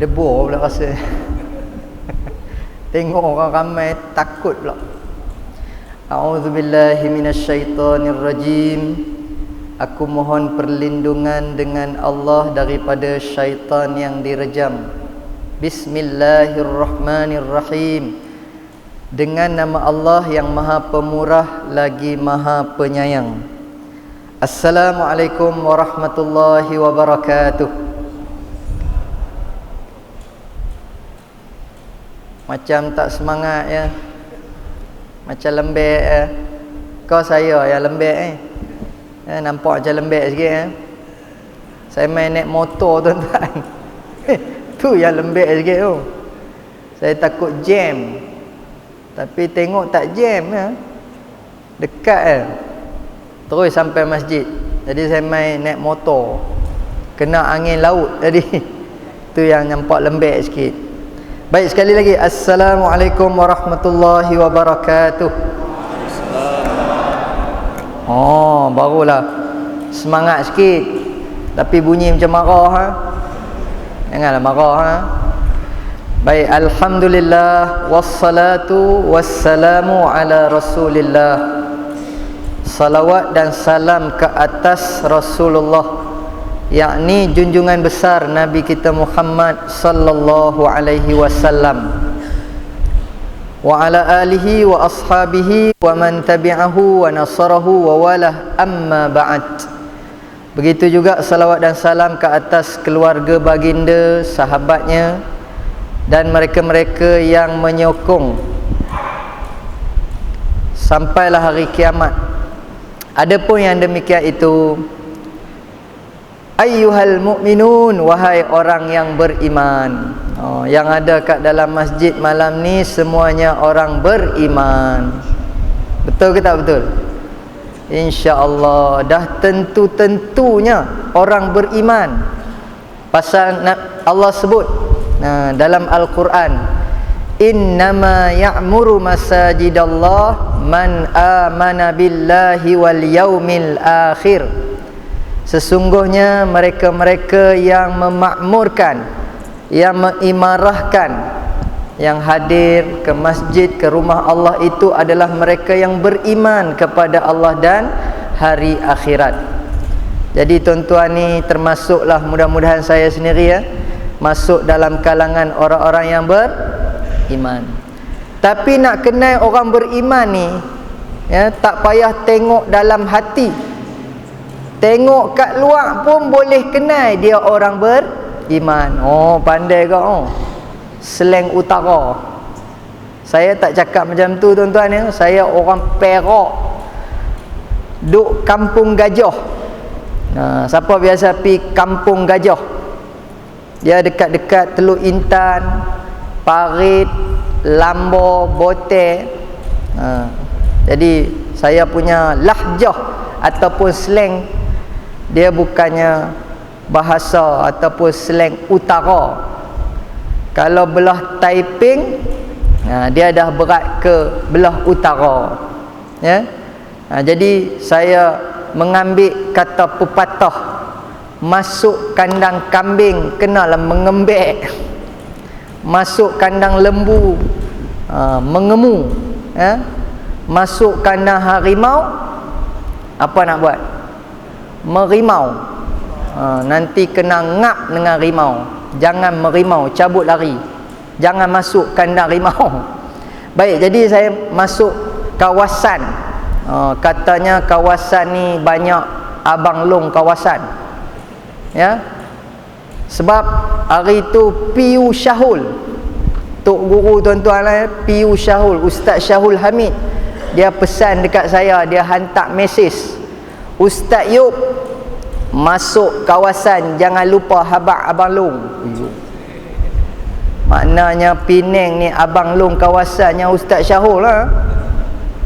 Berdebur pula rasa. Tengok orang ramai takut pula. A'udzubillahi minasyaitonirrajim. Aku mohon perlindungan dengan Allah daripada syaitan yang direjam. Bismillahirrahmanirrahim. Dengan nama Allah yang Maha Pemurah lagi Maha Penyayang. Assalamualaikum warahmatullahi wabarakatuh. Macam tak semangat ya. Macam lembek ya. Kau saya yang lembek nampak macam lembek sikit Saya main naik motor tuan-tuan. Tu yang lembek sikit tu. Saya takut jam. Tapi tengok tak jam ya. Dekat terus sampai masjid. Jadi saya main naik motor. Kena angin laut jadi. Tu yang nampak lembek sikit. Baik, sekali lagi Assalamualaikum warahmatullahi wabarakatuh. Oh, barulah semangat sikit. Tapi bunyi macam marah Janganlah marah Baik, alhamdulillah wassalatu wassalamu ala Rasulillah. Salawat dan salam ke atas Rasulullah, yakni junjungan besar Nabi kita Muhammad sallallahu alaihi wasallam, wa ala alihi wa ashabihi wa man tabi'ahu wa nasarahu wa walah, amma ba'd. Begitu juga salawat dan salam ke atas keluarga baginda, sahabatnya dan mereka-mereka yang menyokong sampailah hari kiamat. Adapun yang demikian itu, ayyuhal mu'minun, wahai orang yang beriman. Yang ada kat dalam masjid malam ni semuanya orang beriman. Betul ke tak betul? InsyaAllah dah tentu-tentunya orang beriman. Pasal Allah sebut dalam Al-Quran, innama ya'muru masajidallah man amana billahi wal yaumil akhir. Sesungguhnya mereka-mereka yang memakmurkan, yang mengimarahkan, yang hadir ke masjid, ke rumah Allah itu adalah mereka yang beriman kepada Allah dan hari akhirat. Jadi tuan-tuan ni termasuklah, mudah-mudahan saya sendiri masuk dalam kalangan orang-orang yang beriman. Tapi nak kenal orang beriman ni tak payah tengok dalam hati. Tengok kat luar pun boleh kenal dia orang beriman. Oh, pandai kau. Slang utara. Saya tak cakap macam tu tuan-tuan ya. Saya orang Perak. Duk Kampung Gajah. Siapa biasa pi Kampung Gajah? Dia dekat-dekat Teluk Intan, Parit, Lambor, Botek. Jadi saya punya lahjah ataupun slang, dia bukannya bahasa ataupun slang utara. Kalau belah Taiping, dia dah berat ke belah utara. Jadi saya mengambil kata pepatah, masuk kandang kambing kenalah mengembek, masuk kandang lembu mengemu, masuk kandang harimau apa nak buat? Merimau. Nanti kena ngap dengan rimau. Jangan merimau, cabut lari. Jangan masuk kandang rimau. Baik, jadi saya masuk kawasan. Katanya kawasan ni banyak abang long kawasan. Sebab hari tu Piu Syahul, Tok Guru tuan-tuan lah, Piu Syahul, Ustaz Syahul Hamid, dia pesan dekat saya, dia hantar mesej, Ustaz Yub, masuk kawasan jangan lupa habaq abang long. Maknanya Penang ni abang long kawasannya Ustaz Syahul lah.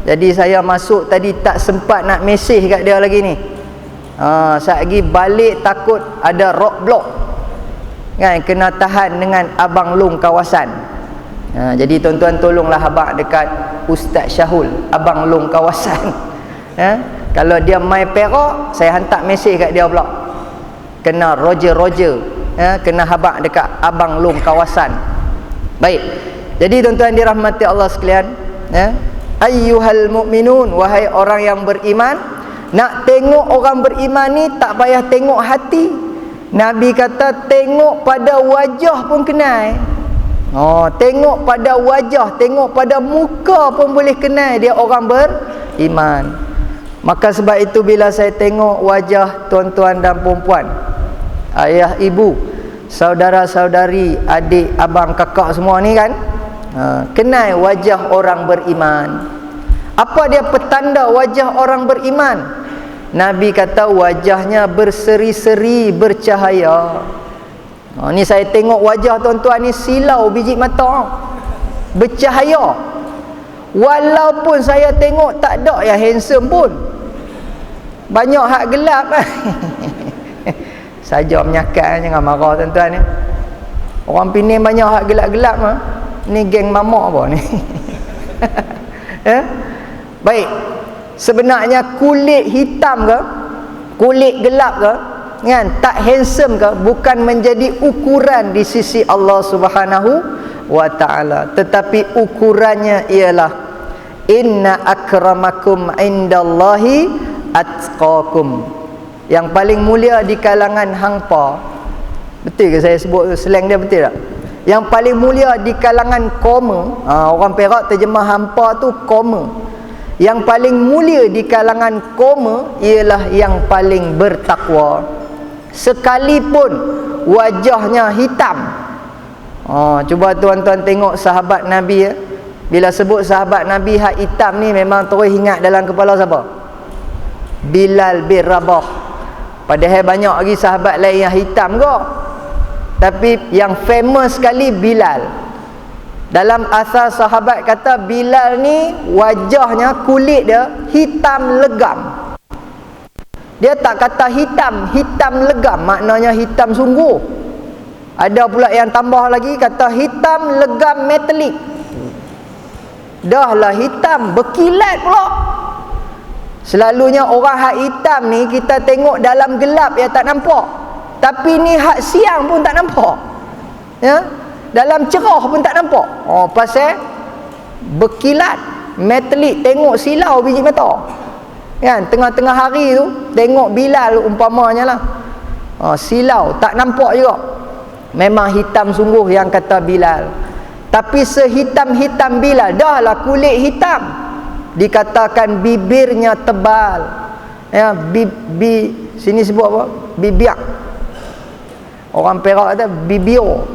Jadi saya masuk tadi tak sempat nak mesej kat dia lagi ni. Saat lagi balik takut ada roadblock kan, kena tahan dengan abang long kawasan. Jadi tuan-tuan tolonglah habaq dekat Ustaz Syahul, abang long kawasan. Kalau dia mai Perak, saya hantar mesej kat dia pula, kena Roger ya, kena habaq dekat abang long kawasan. Baik. Jadi tuan-tuan dirahmati Allah sekalian, ya. Ayyuhal mu'minun, wahai orang yang beriman, nak tengok orang beriman ni tak payah tengok hati. Nabi kata tengok pada wajah pun kenal. Tengok pada wajah, tengok pada muka pun boleh kenal dia orang beriman. Maka sebab itu bila saya tengok wajah tuan-tuan dan puan-puan, ayah, ibu, saudara-saudari, adik, abang, kakak semua ni kan, kenal wajah orang beriman. Apa dia petanda wajah orang beriman? Nabi kata wajahnya berseri-seri, bercahaya. Ni saya tengok wajah tuan-tuan ni silau biji mata, bercahaya. Walaupun saya tengok tak ada yang handsome pun, banyak hak gelap. Saja menyakal, jangan marah tuan-tuan ni. Orang Penang banyak hak gelap-gelap. Ni geng mamak apa ni? Baik. Sebenarnya kulit hitam ke, kulit gelap ke, kan, tak handsome ke, bukan menjadi ukuran di sisi Allah Subhanahu wa taala, tetapi ukurannya ialah inna akramakum indallahi atqakum. Yang paling mulia di kalangan hangpa. Betul ke saya sebut slang dia, betul tak? Yang paling mulia di kalangan koma, orang Perak terjemah hampa tu koma. Yang paling mulia di kalangan koma ialah yang paling bertakwa, sekalipun wajahnya hitam. Cuba tuan-tuan tengok sahabat Nabi, ya. Bila sebut sahabat Nabi hak hitam ni, memang terus ingat dalam kepala siapa? Bilal bin Rabah. Padahal banyak lagi sahabat lain yang hitam kok, tapi yang famous sekali Bilal. Dalam asal sahabat kata Bilal ni wajahnya, kulit dia hitam legam. Dia tak kata hitam, hitam legam, maknanya hitam sungguh. Ada pula yang tambah lagi kata hitam legam metalik. Dah lah hitam berkilat pula. Selalunya orang hak hitam ni kita tengok dalam gelap ya tak nampak, tapi ni hak siang pun tak nampak, ya, dalam cerah pun tak nampak. Pasal berkilat, metalik, tengok silau biji mata, kan. Tengah-tengah hari tu tengok Bilal umpamanya lah, silau, tak nampak juga. Memang hitam sungguh yang kata Bilal. Tapi sehitam-hitam Bilal, dah lah kulit hitam, dikatakan bibirnya tebal, ya, sini sebut apa? Bibiak. Orang Perak kata bibio,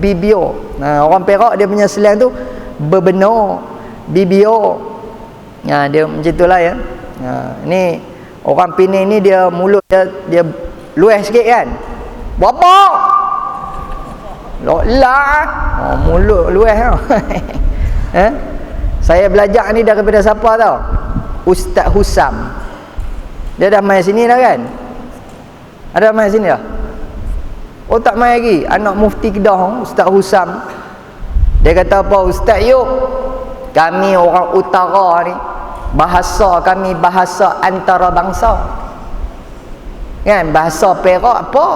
bibio. Orang Perak dia punya slang tu bebenar, bibio. Dia macam itulah, ya. Ni orang Penang ni dia mulut dia luas sikit kan. Berapa? Loklah. Mulut luas tau. Saya belajar ni daripada siapa tau? Ustaz Husam. Dia dah main sini dah kan? Ada main sini dah? Oh tak main lagi. Anak mufti Kedah, Ustaz Husam. Dia kata apa? Ustaz, yuk, kami orang utara ni, bahasa kami bahasa antarabangsa, kan? Bahasa Perak apa?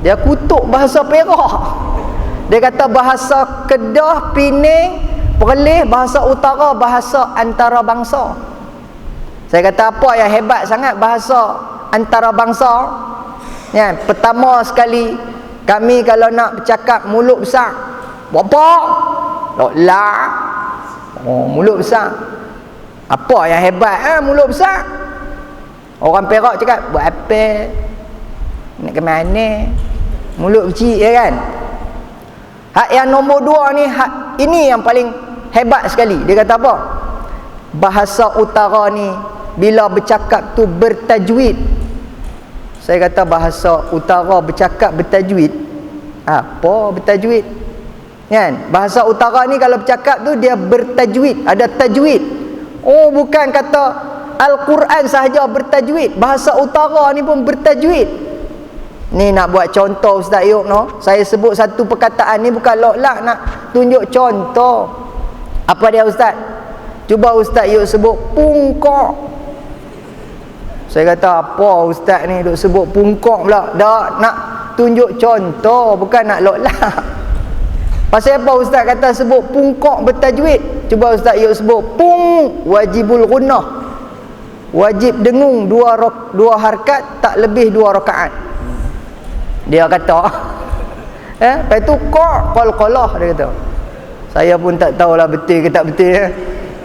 Dia kutuk bahasa Perak. Dia kata bahasa Kedah, Penang, Perlis, bahasa utara, bahasa antarabangsa. Saya kata apa yang hebat sangat bahasa antarabangsa? Ya, pertama sekali kami kalau nak bercakap mulut besar, berapa? Lah. Mulut besar. Apa yang hebat mulut besar? Orang Perak cakap buat apa? Nak ke mana? Mulut kecil, ya kan? Hak yang nombor dua ni, hak ini yang paling hebat sekali. Dia kata apa? Bahasa utara ni bila bercakap tu bertajwid. Saya kata bahasa utara bercakap bertajwid. Apa bertajwid? Kan? Bahasa utara ni kalau bercakap tu dia bertajwid, ada tajwid. Oh, bukan kata Al-Quran sahaja bertajwid, bahasa utara ni pun bertajwid. Ni nak buat contoh Ustaz Yub, no? Saya sebut satu perkataan ni bukan lok-lak, nak tunjuk contoh. Apa dia Ustaz? Cuba Ustaz Yub sebut pungkok. Saya kata apa Ustaz ni duk sebut pungkok pula? Dah nak tunjuk contoh, bukan nak loklak. Pasal apa ustaz kata sebut pungkok bertajwid? Cuba ustaz yuk sebut pung wajibul gunnah. Wajib dengung dua harkat, tak lebih 2 rakaat. Dia kata lepas tu qalqalah dia kata. Saya pun tak tahulah betul ke tak betul.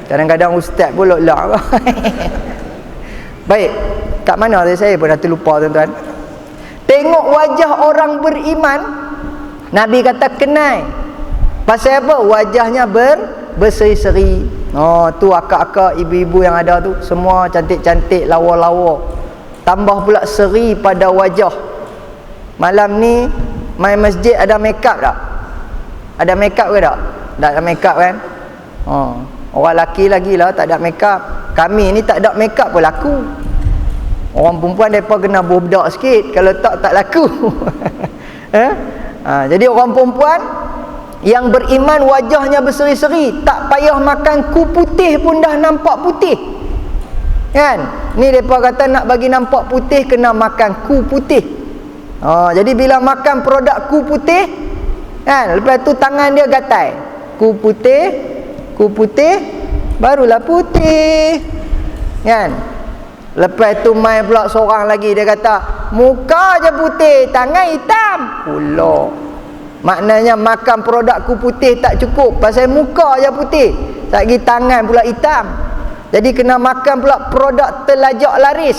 Kadang-kadang ustaz pun loklak. Baik, kat mana tadi saya pun dah terlupa tuan-tuan. Tengok wajah orang beriman, Nabi kata kenal. Pasal apa? Wajahnya berseri-seri. Oh, tu akak-akak, ibu-ibu yang ada tu semua cantik-cantik, lawa-lawa. Tambah pula seri pada wajah. Malam ni main masjid ada make up tak? Ada make up ke tak? Tak ada make up kan? Oh, orang lelaki lagi lah tak ada make up. Kami ni tak ada make up pun laku. Orang perempuan mereka kena berbudak sikit, kalau tak laku. Jadi orang perempuan yang beriman wajahnya berseri-seri, tak payah makan kuh putih pun dah nampak putih. Kan? Ni mereka kata nak bagi nampak putih kena makan kuh putih. Jadi bila makan produk kuh putih, kan, lepas tu tangan dia gatal. Kuh putih barulah putih. Kan? Lepas tu main pula seorang lagi, dia kata muka je putih, tangan hitam pula. Maknanya makan produk kuh putih tak cukup, pasal muka je putih, lagi tangan pula hitam. Jadi kena makan pula produk telajak laris,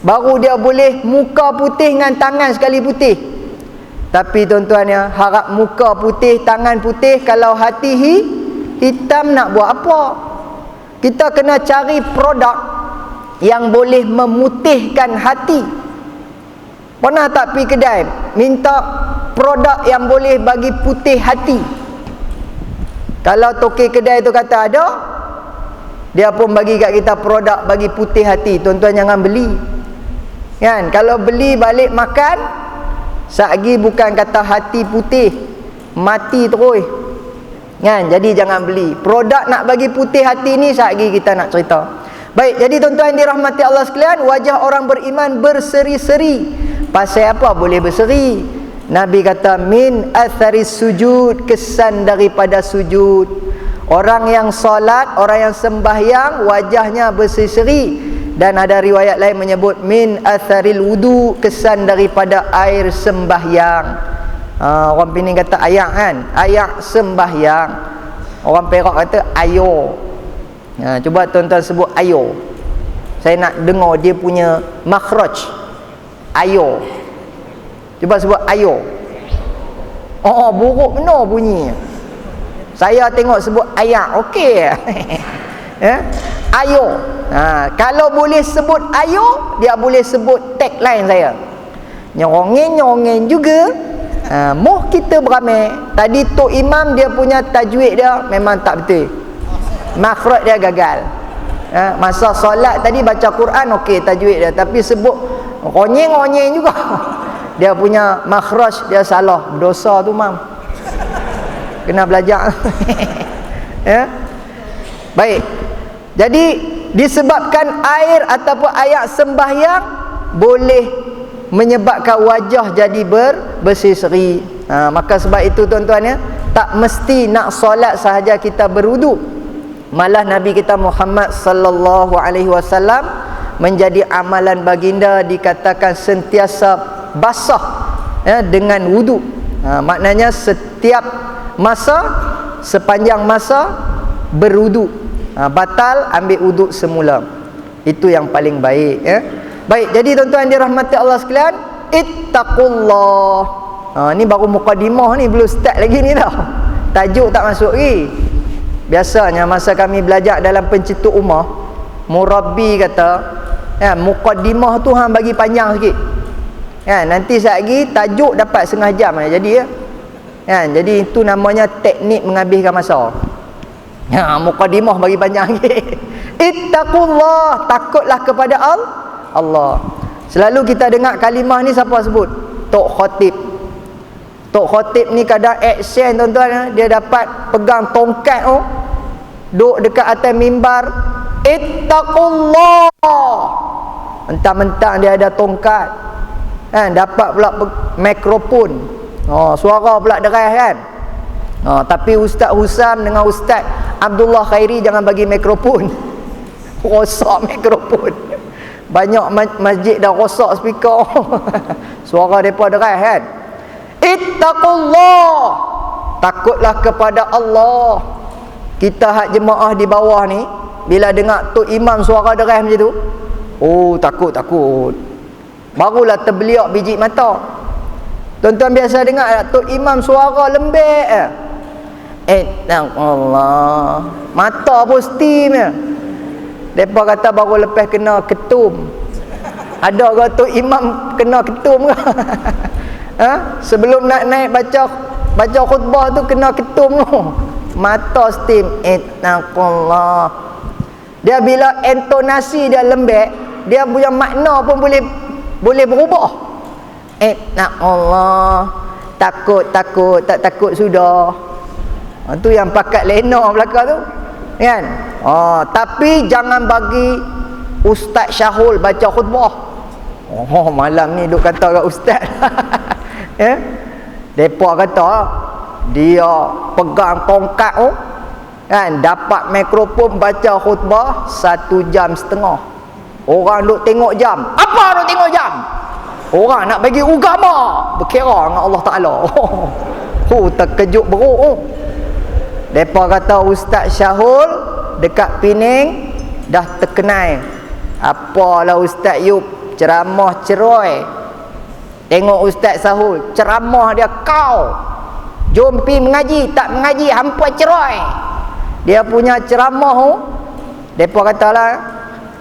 baru dia boleh muka putih dengan tangan sekali putih. Tapi tuan-tuan ya, harap muka putih, tangan putih, kalau hati hitam nak buat apa? Kita kena cari produk yang boleh memutihkan hati. Pernah tak pergi kedai minta produk yang boleh bagi putih hati? Kalau toke kedai tu kata ada, dia pun bagi kat kita produk bagi putih hati. Tuan-tuan jangan beli. Kan? Kalau beli balik makan, satgi bukan kata hati putih, mati terus. Kan? Jadi jangan beli. Produk nak bagi putih hati ni satgi kita nak cerita. Baik, jadi tuan-tuan dirahmati Allah sekalian, wajah orang beriman berseri-seri. Pasal apa boleh berseri? Nabi kata min atharis sujud, kesan daripada sujud. Orang yang solat, orang yang sembahyang, wajahnya berseri-seri. Dan ada riwayat lain menyebut min atharil wudu, kesan daripada air sembahyang. Orang Pening kata ayak kan, ayak sembahyang. Orang Perak kata ayo. Cuba tuan-tuan sebut ayo. Saya nak dengar dia punya makhraj. Ayo. Cuba sebut ayo. Buruk benar bunyi. Saya tengok sebut ayak, okey. Ayo. Kalau boleh sebut ayo, dia boleh sebut tagline saya. Nyongeng juga. Moh kita beramai. Tadi Tok Imam dia punya tajwid dia memang tak betul. Makhraj dia gagal. Masa solat tadi baca Quran okey tajwid dia, tapi sebut onyeng juga. Dia punya makhraj dia salah. Dosa tu mam. Kena belajar. Baik. Jadi disebabkan air ataupun ayat sembahyang boleh menyebabkan wajah jadi berseri-seri. Maka sebab itu tuan-tuan ya, tak mesti nak solat sahaja kita berwuduk. Malah Nabi kita Muhammad sallallahu alaihi wasallam menjadi amalan baginda dikatakan sentiasa basah dengan wuduk. Maknanya setiap masa, sepanjang masa berwuduk. Batal ambil wuduk semula. Itu yang paling baik ya. Baik, jadi tuan-tuan dirahmati Allah sekalian, ittaqullah. Ni baru mukadimah ni, belum start lagi ni tau. Tajuk tak masuk lagi. Biasanya masa kami belajar dalam pencetuk umah, murabbi kata, mukadimah tu hang bagi panjang sikit. Nanti sekejap lagi tajuk dapat setengah jam jadi ya. Jadi itu namanya teknik menghabiskan masa. Mukadimah bagi panjang sikit. Ittaqullah, takutlah kepada Allah. Selalu kita dengar kalimah ni siapa sebut? Tok Khatib. Tok Khatib ni kadang action tuan-tuan, dia dapat pegang tongkat duduk dekat atas mimbar, ittaqullah. Mentang-mentang dia ada tongkat. dapat pula mikrofon. Suara pula deras kan. Tapi Ustaz Husam dengan Ustaz Abdullah Khairi jangan bagi mikrofon. Rosak mikrofon. Banyak masjid dah rosak speaker. Suara depa deras kan. Ittaqullah. Takutlah kepada Allah. Kita hak jemaah di bawah ni bila dengar tok imam suara deras macam tu, takut. Barulah terbeliak biji mata. Tuan-tuan biasa dengar tok imam suara lembek. Allah. Mata pun steam ya. Depa kata baru lepas kena ketum. Ada ke tok imam kena ketum ke? Sebelum nak naik baca khutbah tu kena ketum tu. Mata steam. Allah. Dia bila intonasi dia lembek, dia punya makna pun boleh berubah. Allah. Takut, tak takut sudah. Tu yang pakat lena belakang tu. Kan? Tapi jangan bagi Ustaz Syahul baca khutbah. Malam ni duk kata kat ustaz. Depa kata dia pegang tongkat tu kan, dapat mikrofon baca khutbah 1.5 jam. Orang duk tengok jam. Apa duk tengok jam? Orang nak bagi agama berkira dengan Allah Taala. Terkejut beruk. Depa kata Ustaz Syahul dekat Pening dah terkenal. Apalah Ustaz Yub ceramah cerai. Tengok Ustaz Syahul ceramah dia kau. Jom pi mengaji, tak mengaji hampa cerai. Dia punya ceramah tu, depa katalah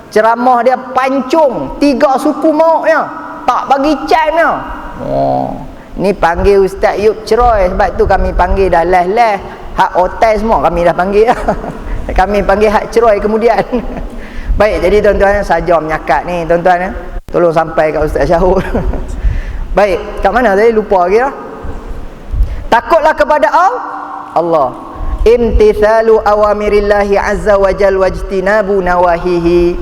ceramah dia pancung 3 suku mauknya. Tak bagi cannya. Ni panggil Ustaz Yub cerai, sebab tu kami panggil dah leh-leh. Hak hotel semua kami dah panggil. Kami panggil hak cerai kemudian. Baik, jadi tuan-tuan saja menyakat ni tuan-tuan. Tolong sampai kat Ustaz Syahul. Baik, kat mana tadi lupa lagi lah. Takutlah kepada Allah. Imtithalu awamirillahi azza wa jal wajtinabu nawahihi,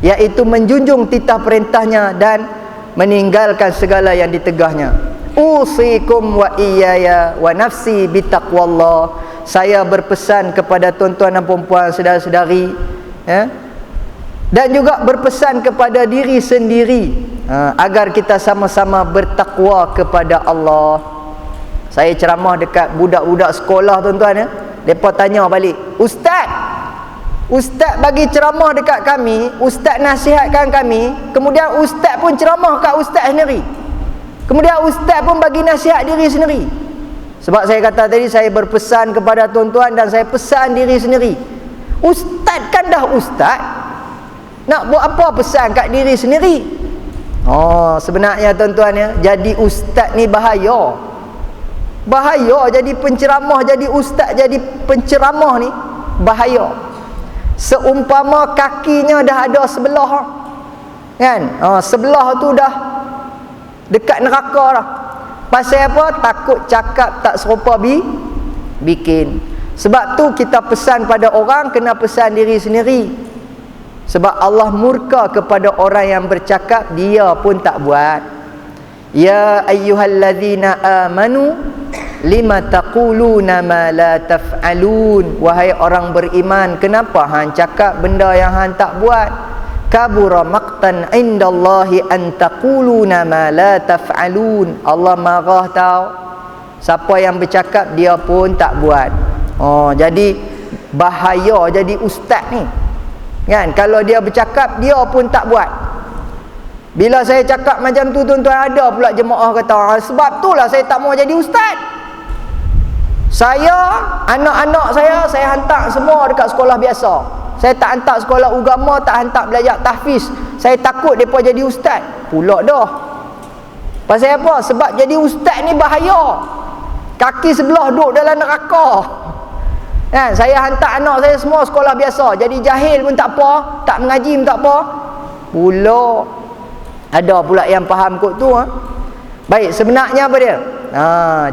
iaitu menjunjung titah perintahnya dan meninggalkan segala yang ditegahnya. Usikum wa iyaya wa nafsi bitaqwallah. Saya berpesan kepada tuan-tuan dan puan-puan, saudara-saudari, dan juga berpesan kepada diri sendiri, agar kita sama-sama bertakwa kepada Allah. Saya ceramah dekat budak-budak sekolah tuan-tuan. Mereka tanya balik, Ustaz bagi ceramah dekat kami, Ustaz nasihatkan kami, kemudian Ustaz pun ceramah kat Ustaz sendiri, kemudian Ustaz pun bagi nasihat diri sendiri. Sebab saya kata tadi, saya berpesan kepada tuan-tuan dan saya pesan diri sendiri. Ustaz kan dah Ustaz, nak buat apa pesan kat diri sendiri? Sebenarnya tuan-tuan jadi Ustaz ni bahaya. Bahaya jadi penceramah, jadi Ustaz, jadi penceramah ni bahaya. Seumpama kakinya dah ada sebelah kan, sebelah tu dah dekat neraka dah. Pasal apa? Takut cakap tak serupa bikin. Sebab tu kita pesan pada orang, kena pesan diri sendiri. Sebab Allah murka kepada orang yang bercakap dia pun tak buat. Ya ayyuhallazina amanu lima taquluna ma la taf'alun. Wahai orang beriman, kenapa hang cakap benda yang hang tak buat? Kabura maqtan indallahi an taquluna ma la taf'alun. Allah marah tau siapa yang bercakap dia pun tak buat. Jadi bahaya jadi ustaz ni kan, kalau dia bercakap dia pun tak buat. Bila saya cakap macam tu tuan-tuan, ada pula jemaah kata, sebab itulah saya tak mau jadi ustaz. Saya, anak-anak saya hantar semua dekat sekolah biasa. Saya tak hantar sekolah agama, tak hantar belajar tahfiz. Saya takut mereka jadi ustaz. Pula dah. Pasal apa? Sebab jadi ustaz ni bahaya. Kaki sebelah duduk dalam neraka. Kan? Saya hantar anak saya semua sekolah biasa. Jadi jahil pun tak apa, tak mengaji pun tak apa. Pula ada pula yang faham kot tu. Baik, sebenarnya apa dia?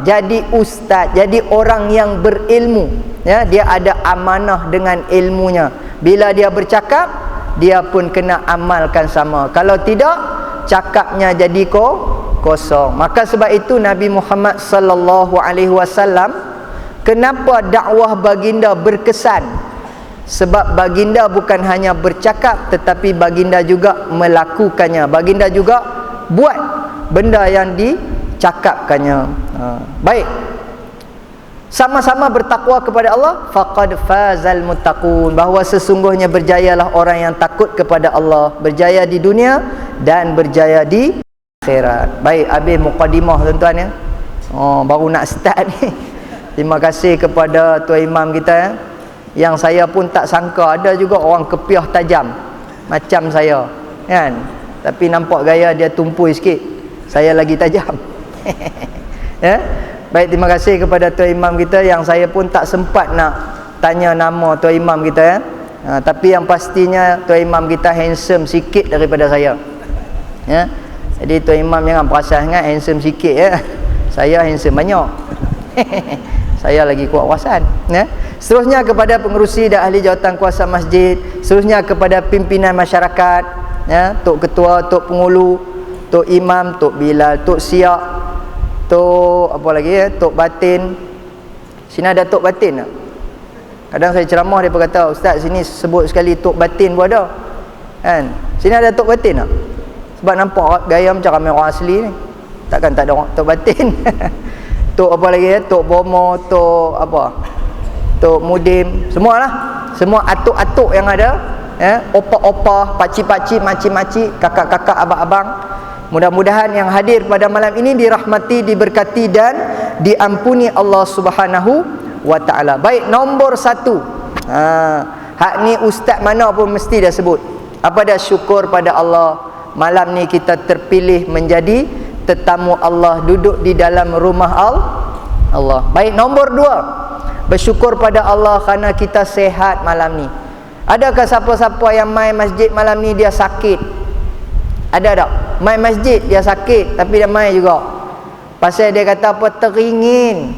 Jadi ustaz, jadi orang yang berilmu, ya, dia ada amanah dengan ilmunya. Bila dia bercakap, dia pun kena amalkan sama. Kalau tidak, cakapnya jadi kosong. Maka sebab itu Nabi Muhammad sallallahu alaihi wasallam, kenapa dakwah baginda berkesan? Sebab baginda bukan hanya bercakap, tetapi baginda juga melakukannya. Baginda juga buat benda yang dicakapkannya. Baik. Sama-sama bertakwa kepada Allah, faqad fazal muttaqun, bahawa sesungguhnya berjayalah orang yang takut kepada Allah, berjaya di dunia dan berjaya di akhirat. Baik, habis mukadimah tuan-tuan ya. Baru nak start ni. Terima kasih kepada tuan imam kita ya. Yang saya pun tak sangka ada juga orang kepiah tajam macam saya kan. Tapi nampak gaya dia tumpul sikit, saya lagi tajam. Ya. Baik, terima kasih kepada tuan imam kita yang saya pun tak sempat nak tanya nama tuan imam kita ya. Tapi yang pastinya tuan imam kita handsome sikit daripada saya. Ya. Jadi tuan imam jangan perasan sangat handsome sikit ya. Saya handsome banyak. Saya lagi kuat kuasaan ya. Seterusnya kepada pengerusi dan ahli jawatan kuasa masjid, seterusnya kepada pimpinan masyarakat ya, tok ketua, tok pengulu, tok imam, tok bilal, tok siak, tok apa lagi ya, tok batin. Sini ada tok batin tak? Kadang saya ceramah dia berkata, ustaz sini sebut sekali tok batin pun ada kan. Sini ada tok batin tak? Sebab nampak gaya macam ramai orang asli ni, takkan tak ada orang tok batin. Tok apa lagi ya, tok bomo, tok apa, tok mudim, semualah, semua atuk-atuk yang ada ya, opa-opa, pakcik-pakcik, makcik-makcik, kakak-kakak, abang-abang. Mudah-mudahan yang hadir pada malam ini dirahmati, diberkati dan diampuni Allah Subhanahu wa taala. Baik, nombor 1. Hak ni ustaz mana pun mesti dah sebut. Apa dah, syukur pada Allah. Malam ni kita terpilih menjadi tetamu Allah, duduk di dalam rumah Allah. Baik, nombor 2. Bersyukur pada Allah kerana kita sehat malam ni. Adakah siapa-siapa yang main masjid malam ni dia sakit? Ada tak? Main masjid dia sakit tapi dia main juga. Pasal dia kata apa? Teringin.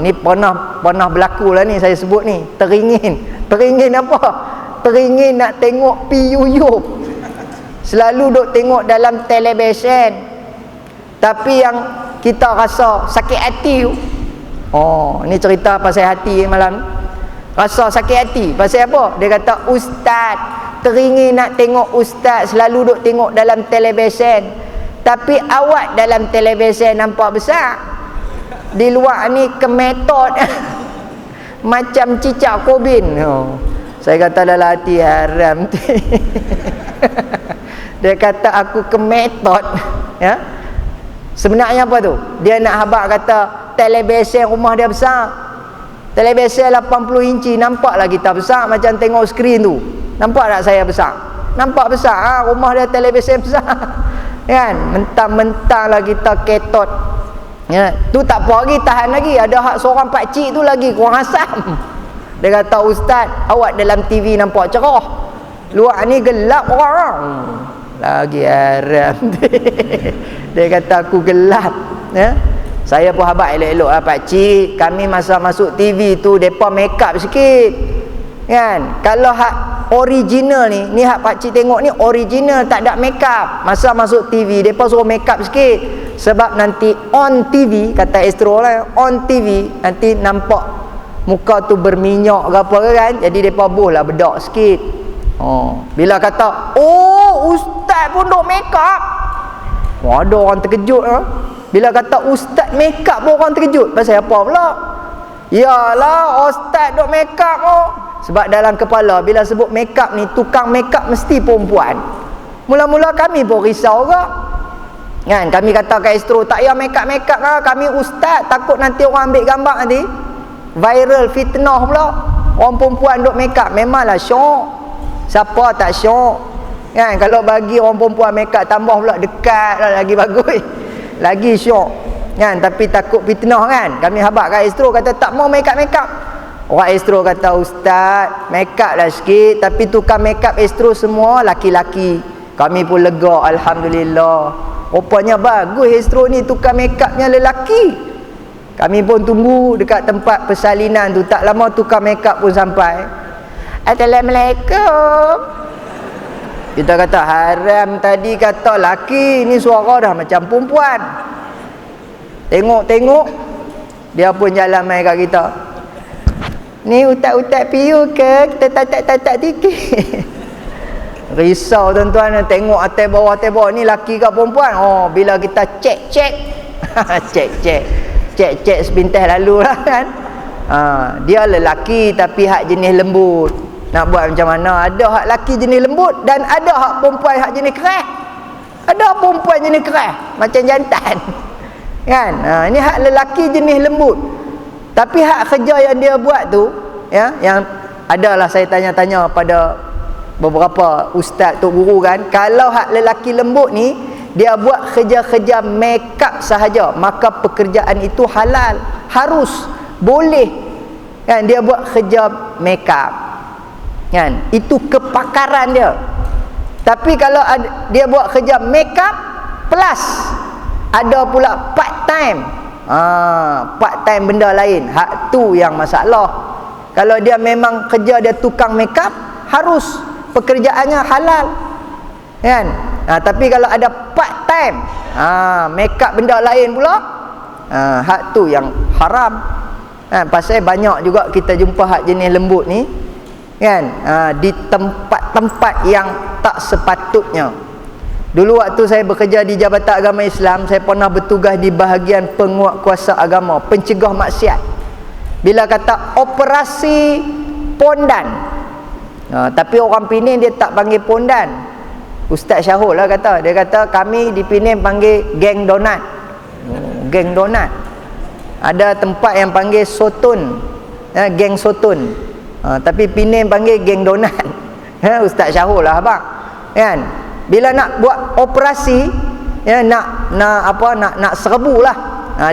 Ni pernah berlaku lah ni, saya sebut ni. Teringin. Teringin apa? Teringin nak tengok PUU. Selalu duk tengok dalam televisyen. Tapi yang kita rasa sakit hati tu, ni cerita pasal hati malam. Rasa sakit hati pasal apa? Dia kata ustaz teringin nak tengok ustaz selalu duk tengok dalam televisyen, tapi awak dalam televisyen nampak besar, di luar ni kemetot macam cicak kobin. Saya kata dalam hati, haram. Dia kata aku kemetot ya. Sebenarnya apa tu? Dia nak habaq kata televisyen rumah dia besar. Televisyen 80 inci, nampaklah kita besar macam tengok skrin tu. Nampak tak saya besar? Nampak besar. Rumah dia televisyen besar. Kan? Mentang-mentang lah kita ketot. Ya, tu tak apa lagi, tahan lagi. Ada hak seorang pakcik tu lagi kurang asam. Dia kata, ustaz, awak dalam TV nampak cerah, luar ni gelap orang. Lagi haram. Dia kata aku gelap ya? Saya pun habaq elok-elok lah, pakcik, kami masa masuk TV tu depa make up sikit kan. Kalau hak original ni hak pakcik tengok ni original, tak ada make up. Masa masuk TV depa suruh make up sikit, sebab nanti on TV, kata Astro lah, on TV nanti nampak muka tu berminyak ke apa kan, jadi depa bohlah bedak sikit. Bila kata ustaz pun duk make up, ada orang terkejut Bila kata ustaz make up pun orang terkejut. Pasal apa pula? Yalah, ustaz duk make up Sebab dalam kepala bila sebut make up ni, tukang make up mesti perempuan. Mula-mula kami pun risau ke kan, kami kata kat Astro, tak payah make up lah, kami ustaz, takut nanti orang ambil gambar nanti viral, fitnah pula orang perempuan duk make up. Memanglah syok, siapa tak syok kan. Kalau bagi orang perempuan make up tambah pula dekat lah, lagi bagus, lagi syok kan. Tapi takut fitnah kan. Kami habaq kat Astro, kata tak mau make up. Orang Astro kata, ustaz make up lah sikit, tapi tukang make up Astro semua laki-laki. Kami pun lega, alhamdulillah. Rupanya bagus Astro ni tukang make upnya lelaki. Kami pun tunggu dekat tempat persalinan tu, tak lama tukang make up pun sampai. Assalamualaikum. Kita kata haram tadi kata laki, ni suara dah macam perempuan. Tengok-tengok dia pun jalan main kat kita. Ni utak-utak piu ke? Kita tatak-tatak dikit. Risau tuan-tuan, tengok atas bawah ni laki ke perempuan. Oh, bila kita cek-cek cek sepintas lalu lah kan. Dia lelaki tapi hak jenis lembut. Nak buat macam mana? Ada hak laki jenis lembut dan ada hak perempuan hak jenis keras. Ada perempuan jenis keras macam jantan. Kan? Ini hak lelaki jenis lembut. Tapi hak kerja yang dia buat tu, ya, yang adalah saya tanya-tanya pada beberapa ustaz tok guru kan, kalau hak lelaki lembut ni dia buat kerja-kerja make up sahaja, maka pekerjaan itu halal, harus, boleh. Kan dia buat kerja make up. Kan? Itu kepakaran dia. Tapi kalau dia buat kerja make up plus ada pula part time. Part time benda lain. Hak tu yang masalah. Kalau dia memang kerja dia tukang make up, harus pekerjaannya halal. Kan? Tapi kalau ada part time, make up benda lain pula, hak tu yang haram. Pasal banyak juga kita jumpa hak jenis lembut ni, kan, di tempat-tempat yang tak sepatutnya. Dulu waktu saya bekerja di Jabatan Agama Islam, saya pernah bertugas di bahagian penguatkuasa agama, pencegah maksiat. Bila kata operasi pondan, tapi orang Penin dia tak panggil pondan. Ustaz Syahul lah kata, dia kata kami di Penin panggil geng donat. Geng donat. Ada tempat yang panggil sotun, geng sotun. Tapi Penin panggil geng donat. Ustaz Syahul lah abang. Kan? Bila nak buat operasi, ya, nak serbu lah.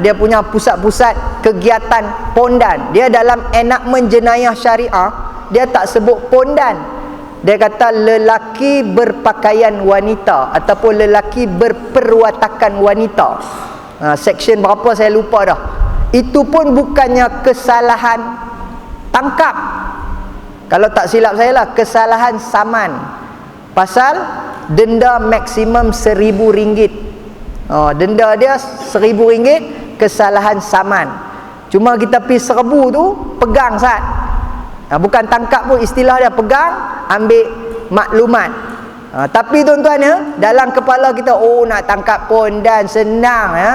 Dia punya pusat-pusat kegiatan pondan. Dia dalam enakmen jenayah syariah, dia tak sebut pondan. Dia kata lelaki berpakaian wanita ataupun lelaki berperwatakan wanita. Section berapa saya lupa dah. Itu pun bukannya kesalahan tangkap. Kalau tak silap saya lah, kesalahan saman. Pasal denda maksimum RM1,000. Denda dia RM1,000, kesalahan saman. Cuma kita pergi serbu tu, pegang sat. Bukan tangkap pun, istilah dia pegang, ambil maklumat. Tapi tuan-tuan ya, dalam kepala kita, oh nak tangkap pondan senang ya.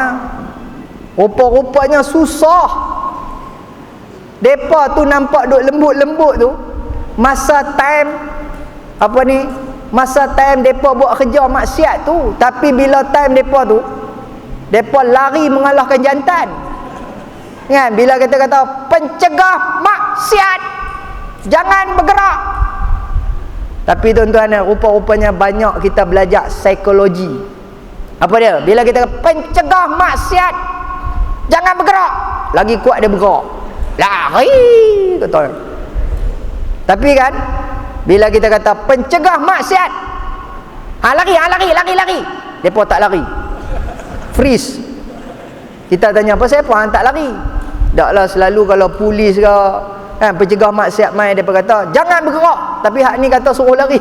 Rupa-rupanya susah. Depa tu nampak duk lembut-lembut tu, masa time apa ni, masa time depa buat kerja maksiat tu. Tapi bila time depa tu, depa lari mengalahkan jantan. Kan? Bila kita kata pencegah maksiat, jangan bergerak. Tapi tuan-tuan, rupa-rupanya banyak kita belajar psikologi. Apa dia? Bila kita pencegah maksiat, jangan bergerak, lagi kuat dia bergerak. Lari kata. Tapi kan bila kita kata pencegah maksiat, lari, depa tak lari, freeze. Kita tanya apa siapa hang tak lari? Taklah selalu kalau polis ke kan pencegah maksiat mai depa kata jangan bergerak, tapi hak ni kata suruh lari.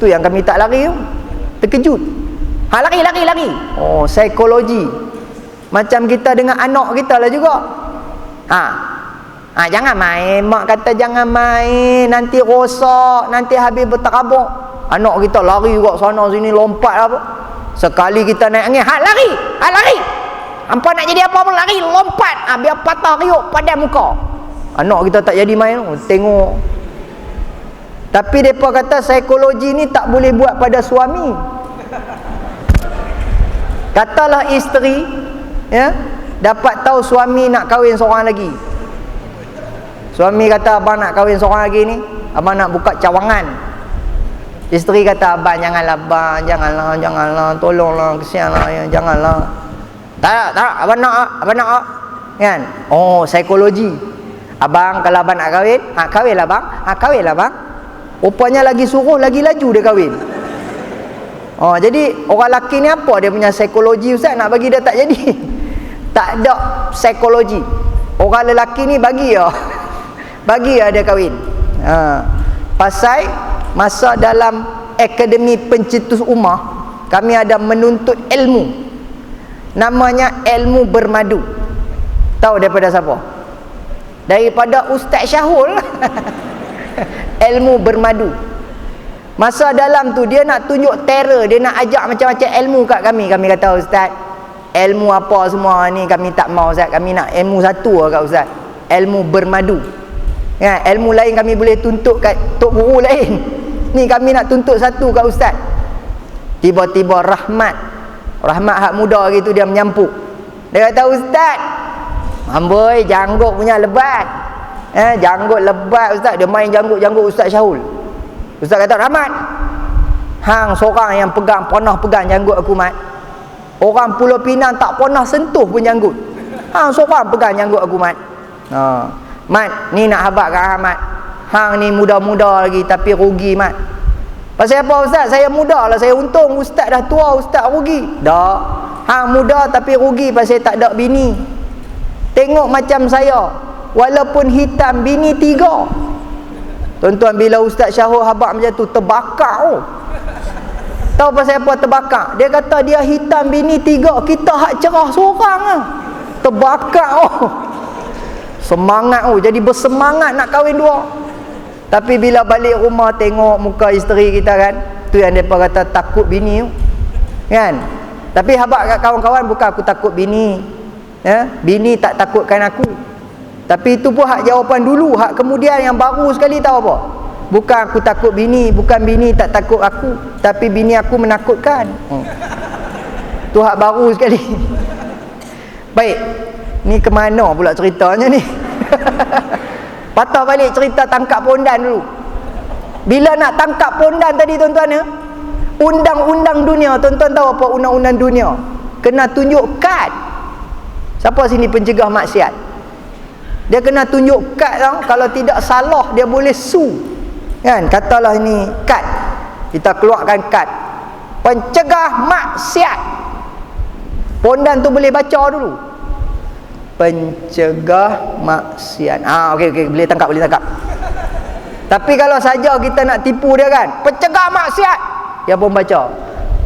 Tu yang kami tak lari tu. Terkejut. Lari. Oh, psikologi. Macam kita dengan anak kita lah juga. Jangan main. Mak kata jangan main, nanti rosak, nanti habis berterabuk. Anak kita lari juga sana sini, lompat apa. Sekali kita naik angin, lari. Hampa nak jadi apa pun lari, lompat. Biar patah riuk pada muka. Anak kita tak jadi main, tengok. Tapi mereka kata psikologi ni tak boleh buat pada suami. Katalah isteri, ya, dapat tahu suami nak kahwin seorang lagi. Suami kata abang nak kahwin seorang lagi ni, abang nak buka cawangan. Isteri kata abang janganlah bang, janganlah, tolonglah, kesianlah ya, janganlah. Tak, abang nak kan? Oh, psikologi. Abang kalau abang nak kahwin, kahwinlah bang. Rupanya lagi suruh lagi laju dia kahwin. Jadi orang lelaki ni apa dia punya psikologi ustaz nak bagi dia tak jadi? Tak ada psikologi. Orang lelaki ni bagi dia kahwin. Pasal masa dalam Akademi Pencetus Ummah, kami ada menuntut ilmu. Namanya ilmu bermadu. Tahu daripada siapa? Daripada Ustaz Syahul. Ilmu bermadu. Masa dalam tu dia nak tunjuk terror, dia nak ajak macam-macam ilmu kat kami. Kami kata, Ustaz, ilmu apa semua ni kami tak mau, Ustaz. Kami nak ilmu satu kat Ustaz. Ilmu bermadu. Ya, ilmu lain kami boleh tuntut kat tok guru lain. Ni kami nak tuntut satu kat Ustaz. Tiba-tiba Rahmat hak muda gitu dia menyampuk. Dia kata, Ustaz, amboi janggut punya lebat. Janggut lebat Ustaz. Dia main janggut Ustaz Syahul. Ustaz kata, Rahmat, hang seorang yang pernah pegang janggut aku, Mat. Orang Pulau Pinang tak pernah sentuh pun janggut. Hang seorang pegang janggut aku, Mat. Mat, ni nak habaq kat hang, Mat. Hang ni muda-muda lagi tapi rugi, Mat. Pasal apa, Ustaz? Saya muda lah, saya untung. Ustaz dah tua, Ustaz rugi. Tak. Hang muda tapi rugi pasal tak ada bini. Tengok macam saya, walaupun hitam, bini 3. Tuan-tuan, bila Ustaz Syahul habaq macam tu, terbakar. Tahu pasal apa terbakar? Dia kata dia hitam, bini 3, kita hak cerah seorang lah. Terbakar. Semangat. Jadi bersemangat nak kahwin 2. Tapi bila balik rumah tengok muka isteri kita kan, tu yang mereka kata takut bini kan. Tapi habaq kat kawan-kawan, bukan aku takut bini, bini tak takutkan aku. Tapi itu pun hak jawapan dulu. Hak kemudian yang baru sekali tahu apa? Bukan aku takut bini, bukan bini tak takut aku, tapi bini aku menakutkan. Tu hak baru sekali. Baik, ni ke mana pula ceritanya ni? Patah balik cerita tangkap pondan dulu. Bila nak tangkap pondan tadi, tuan-tuan, undang-undang dunia, tuan-tuan tahu apa undang-undang dunia? Kena tunjuk kad. Siapa sini pencegah maksiat? Dia kena tunjuk kad tau. Kalau tidak salah, dia boleh sue. Kan? Katalah ini kad. Kita keluarkan kad. Pencegah maksiat. Pondan tu boleh baca dulu. Pencegah maksiat. Okey, boleh tangkap. Tapi kalau saja kita nak tipu dia kan, pencegah maksiat, dia pun baca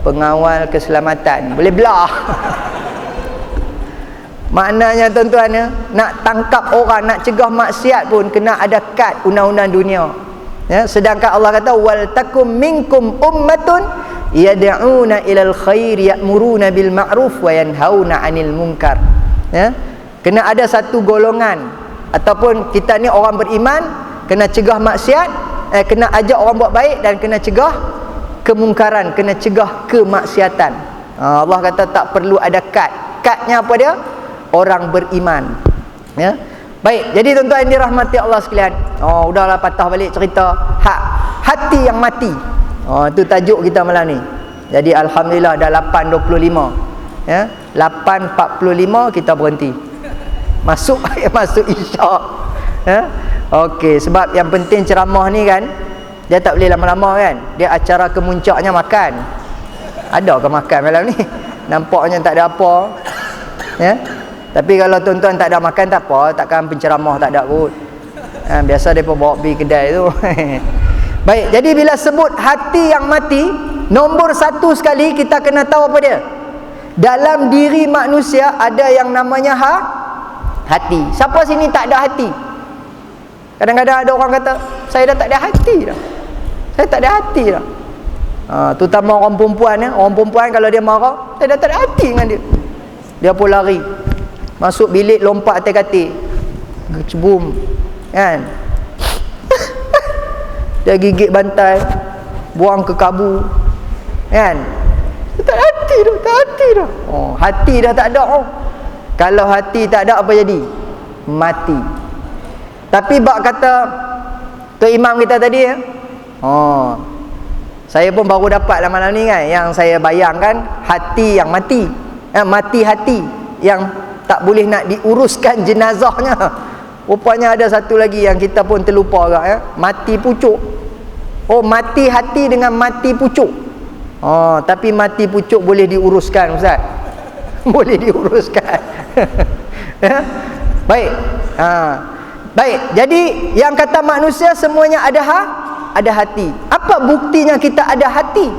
pengawal keselamatan. Boleh belah. Maknanya, tuan-tuan, nak tangkap orang, nak cegah maksiat pun kena ada kad undang-undang dunia. Sedangkan Allah kata, wal takum minkum ummatun yad'una ilal khair ya'muruna bil ma'ruf wa yanhauna 'anil munkar. Kena ada satu golongan, ataupun kita ni orang beriman, kena cegah maksiat, kena ajak orang buat baik, dan kena cegah kemungkaran, kena cegah kemaksiatan. Allah kata tak perlu ada kad. Kadnya apa dia? Orang beriman. Baik, jadi tuan-tuan yang dirahmati Allah sekalian, udahlah patah balik cerita hati yang mati. Itu tajuk kita malam ni. Jadi alhamdulillah dah 8.25. 8.45 kita berhenti. Masuk isyak. Okey, sebab yang penting ceramah ni kan, dia tak boleh lama-lama kan. Dia acara kemuncaknya makan. Adakah makan malam ni? Nampaknya tak ada apa. Tapi kalau tuan-tuan tak ada makan tak apa, takkan penceramah tak ada kot. Biasa mereka bawa pergi kedai tu. Baik, jadi bila sebut hati yang mati, nombor satu sekali kita kena tahu apa dia. Dalam diri manusia ada yang namanya hati. Siapa sini tak ada hati? Kadang-kadang ada orang kata, saya dah tak ada hati dah. Saya tak ada hati dah. Terutama orang perempuan. Orang perempuan kalau dia marah, saya dah tak ada hati dengan dia. Dia pun lari, masuk bilik, lompat atas katil, cebum kan. Dia gigit bantal, buang ke kabu kan. Tak hati dah. Hati dah tak ada. Kalau hati tak ada, apa jadi? Mati. Tapi bak kata tu imam kita tadi saya pun baru dapat lah malam ni kan, yang saya bayangkan hati yang mati. Mati hati yang tak boleh nak diuruskan jenazahnya. Rupanya ada satu lagi yang kita pun terlupa agak, mati pucuk. Mati hati dengan mati pucuk. Tapi mati pucuk boleh diuruskan, Ustaz. Boleh diuruskan. Baik. Baik, jadi yang kata manusia semuanya ada ada hati. Apa buktinya kita ada hati?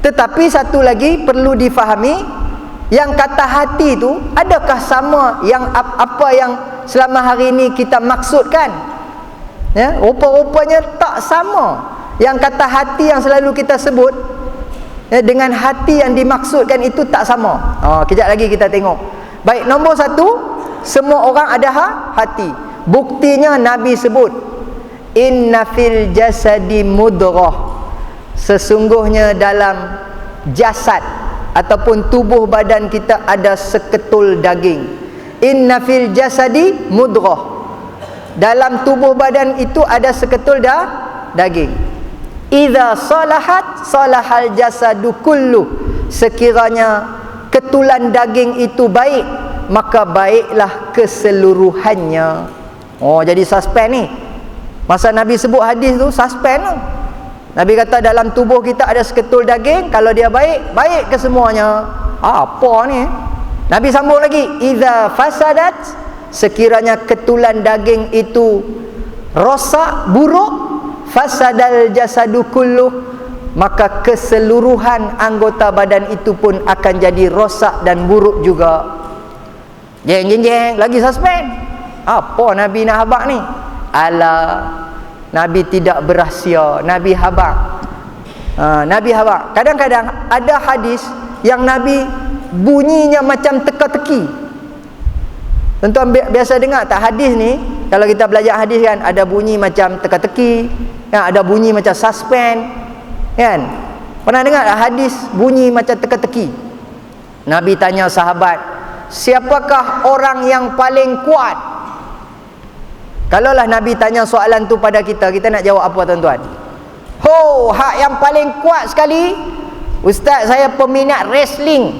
Tetapi satu lagi perlu difahami, yang kata hati itu adakah sama yang apa yang selama hari ini kita maksudkan? Ya, rupa-rupanya tak sama. Yang kata hati yang selalu kita sebut, ya, dengan hati yang dimaksudkan itu tak sama. Kejap lagi kita tengok. Baik, nombor satu, semua orang ada hati. Buktinya Nabi sebut, inna fil jasadi mudghah, sesungguhnya dalam jasad ataupun tubuh badan kita ada seketul daging. Inna fil jasadi mudghah, dalam tubuh badan itu ada seketul daging. Idza salahat salahal jasadu kullu, sekiranya ketulan daging itu baik, maka baiklah keseluruhannya. Jadi suspend ni. Masa Nabi sebut hadis tu suspend tu. Nabi kata dalam tubuh kita ada seketul daging, kalau dia baik, baik ke semuanya. Apa ni? Nabi sambung lagi, idza fasadat, sekiranya ketulan daging itu rosak, buruk, fasadal jasadu kulluh, maka keseluruhan anggota badan itu pun akan jadi rosak dan buruk juga. Jeng lagi suspend. Apa Nabi nak habaq ni? Alah, Nabi tidak berahsia, Nabi habaq. Nabi habaq. Kadang-kadang ada hadis yang Nabi bunyinya macam teka-teki. Tuan-tuan biasa dengar tak hadis ni? Kalau kita belajar hadis kan, ada bunyi macam teka-teki, kan? Ada bunyi macam suspend, kan? Pernah dengar tak hadis bunyi macam teka-teki? Nabi tanya sahabat, siapakah orang yang paling kuat? Kalaulah Nabi tanya soalan tu pada kita, kita nak jawab apa tuan-tuan? Hak yang paling kuat sekali, ustaz saya peminat wrestling.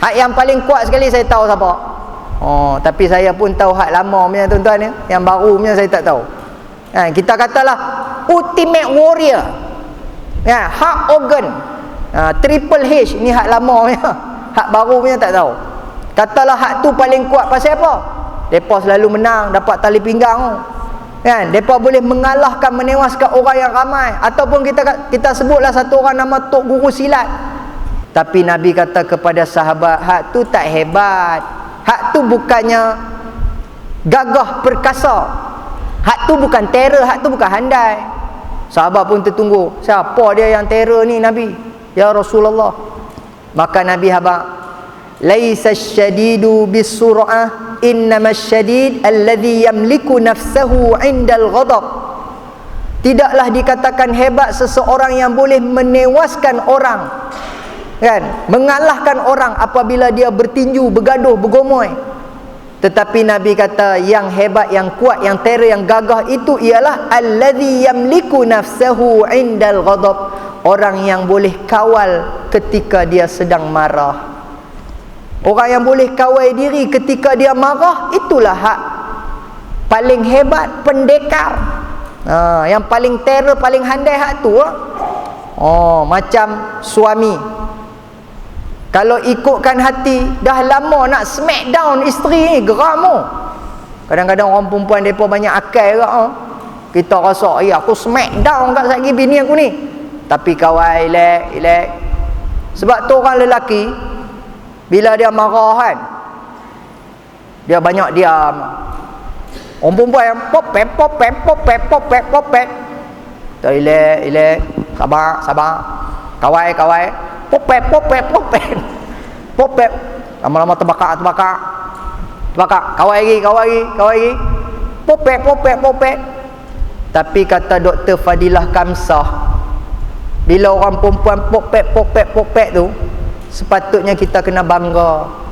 Hak yang paling kuat sekali saya tahu siapa. Tapi saya pun tahu hak lama punya tuan-tuan ya. Yang baru punya saya tak tahu. Kita katalah Ultimate Warrior. Hulk Hogan. Triple H ni hak lama punya. Hak baru punya tak tahu. Katalah hak tu paling kuat, pasal apa? Mereka selalu menang, dapat tali pinggang kan? Mereka boleh mengalahkan, menewaskan orang yang ramai. Ataupun kita sebutlah satu orang nama Tok Guru Silat. Tapi Nabi kata kepada sahabat, hak tu tak hebat, hak tu bukannya gagah perkasa, hak tu bukan terror, hak tu bukan handai. Sahabat pun tertunggu, siapa dia yang terror ni Nabi? Ya Rasulullah. Maka Nabi habaq, laisa syadidu bisur'ah, innamas syadid alladhi yamliku nafsahu indal ghadab. Tidaklah dikatakan hebat seseorang yang boleh menewaskan orang, kan, mengalahkan orang apabila dia bertinju, bergaduh, bergomoi. Tetapi Nabi kata yang hebat, yang kuat, yang terror, yang gagah itu ialah alladhi yamliku nafsahu indal ghadab, orang yang boleh kawal ketika dia sedang marah. Orang yang boleh kawal diri ketika dia marah, itulah hak paling hebat, pendekar. Yang paling terror, paling handai hak tu. Macam suami, kalau ikutkan hati, dah lama nak smack down isteri ni, geram. Kadang-kadang orang perempuan mereka banyak akal ke. Kita rasa, aku smack down kat lagi bini aku ni. Tapi kawal, elak. Sebab tu orang lelaki, bila dia marah kan, dia banyak diam. Orang perempuan yang popet. Tak, elak. Sabar. Kawai. Popet. Lama-lama terbakar. Kawai lagi. Popet. Tapi kata Dr. Fadilah Kamsah, bila orang perempuan popet tu, sepatutnya kita kena bangga.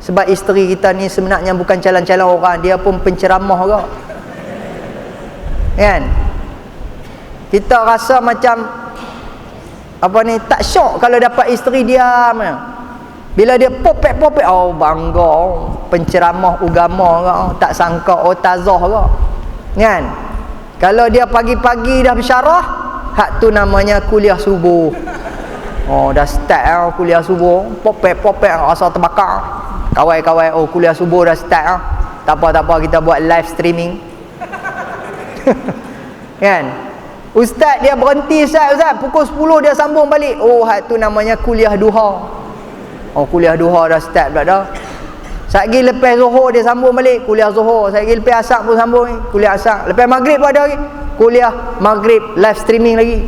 Sebab isteri kita ni sebenarnya bukan calon-calon orang, dia pun penceramah ke, kan? Kita rasa macam tak syok kalau dapat isteri diam. Bila dia popet, bangga, penceramah agama ke, tak sangka otazah ke, kan? Kalau dia pagi-pagi dah bersyarah, hak tu namanya kuliah subuh. Dah start kuliah subuh, popet rasa terbakar. Kawai, kuliah subuh dah start. Tak apa, kita buat live streaming. Kan? Ustaz dia berhenti Ustaz, pukul 10 dia sambung balik. Oh, hak tu namanya kuliah duha. Oh, kuliah duha dah start pula dah. Satgi lepas Zuhur dia sambung balik kuliah Zuhur. Satgi lepas Asar pun sambung kuliah Asar. Lepas Maghrib pun ada lagi kuliah Maghrib, live streaming lagi.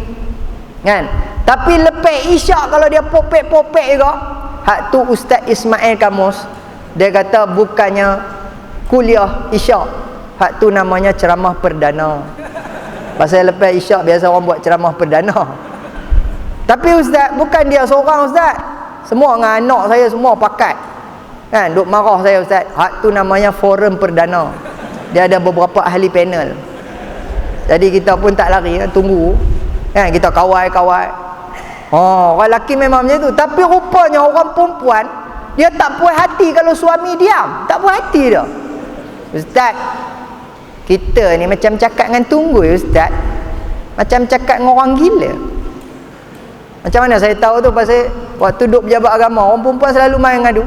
Kan? Tapi lepas Isyak kalau dia popek-popek juga, hak tu Ustaz Ismail Kamus dia kata bukannya kuliah Isyak, hak tu namanya ceramah perdana. Pasal lepas Isyak biasa orang buat ceramah perdana. Tapi Ustaz, bukan dia seorang Ustaz. Semua dengan anak saya semua pakat. Kan, duk marah saya Ustaz. Hak tu namanya forum perdana. Dia ada beberapa ahli panel. Jadi kita pun tak lari, tunggu. Kan, kita kawal-kawal. Oh, orang lelaki memang macam tu. Tapi rupanya orang perempuan, dia tak puas hati kalau suami diam. Tak puas hati dah. Ustaz, kita ni macam cakap dengan tunggul Ustaz. Macam cakap dengan orang gila. Macam mana saya tahu tu? Pasal waktu duduk pejabat agama, orang perempuan selalu main ngadu.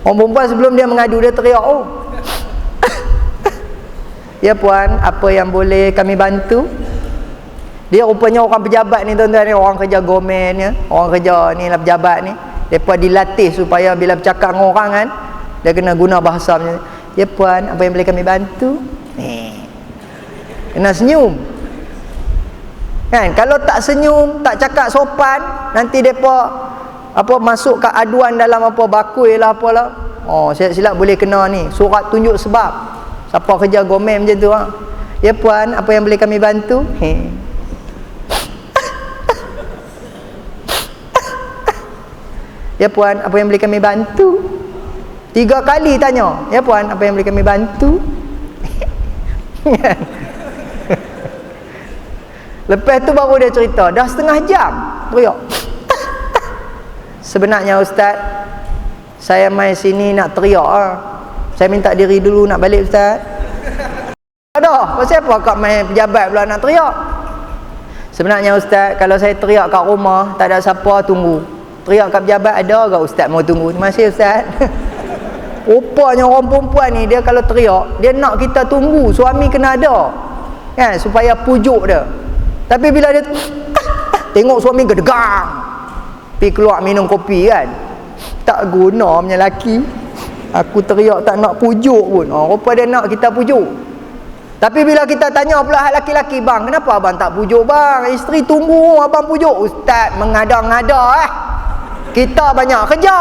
Orang perempuan sebelum dia mengadu, dia teriak, oh, ya puan, apa yang boleh kami bantu? Dia rupanya orang pejabat ni tuan-tuan ni, orang kerja gomen ya, orang kerja ni lah pejabat ni, mereka dilatih supaya bila bercakap dengan orang kan, dia kena guna bahasa macam ni. Ya puan, apa yang boleh kami bantu? Kena senyum. Kan, kalau tak senyum, tak cakap sopan, nanti mereka apa masuk ke aduan dalam apa bakui lah apalah. Oh, silap-silap boleh kena ni surat tunjuk sebab. Siapa kerja gomen macam tu ha? Ya puan, apa yang boleh kami bantu? Ya puan, apa yang boleh kami bantu? 3 kali tanya. Ya puan, apa yang boleh kami bantu? Lepas tu baru dia cerita, dah setengah jam teriak. Sebenarnya Ustaz, saya mai sini nak teriak lah. Saya minta diri dulu nak balik Ustaz. Ada, pasal apa kau mai pejabat pula nak teriak? Sebenarnya Ustaz, kalau saya teriak kat rumah, tak ada siapa tunggu. Teriak kat pejabat ada ke Ustaz mau tunggu? Terima kasih Ustaz. Rupanya orang perempuan ni, dia kalau teriak, dia nak kita tunggu, suami kena ada. Kan, supaya pujuk dia. Tapi bila dia tengok suami gedegang, pergi keluar minum kopi kan, tak guna punya laki. Aku teriak tak nak pujuk pun. Rupa dia nak kita pujuk. Tapi bila kita tanya pula hak laki-laki, bang, kenapa abang tak pujuk bang? Isteri tunggu abang pujuk. Ustaz mengada-ngada kita banyak kerja.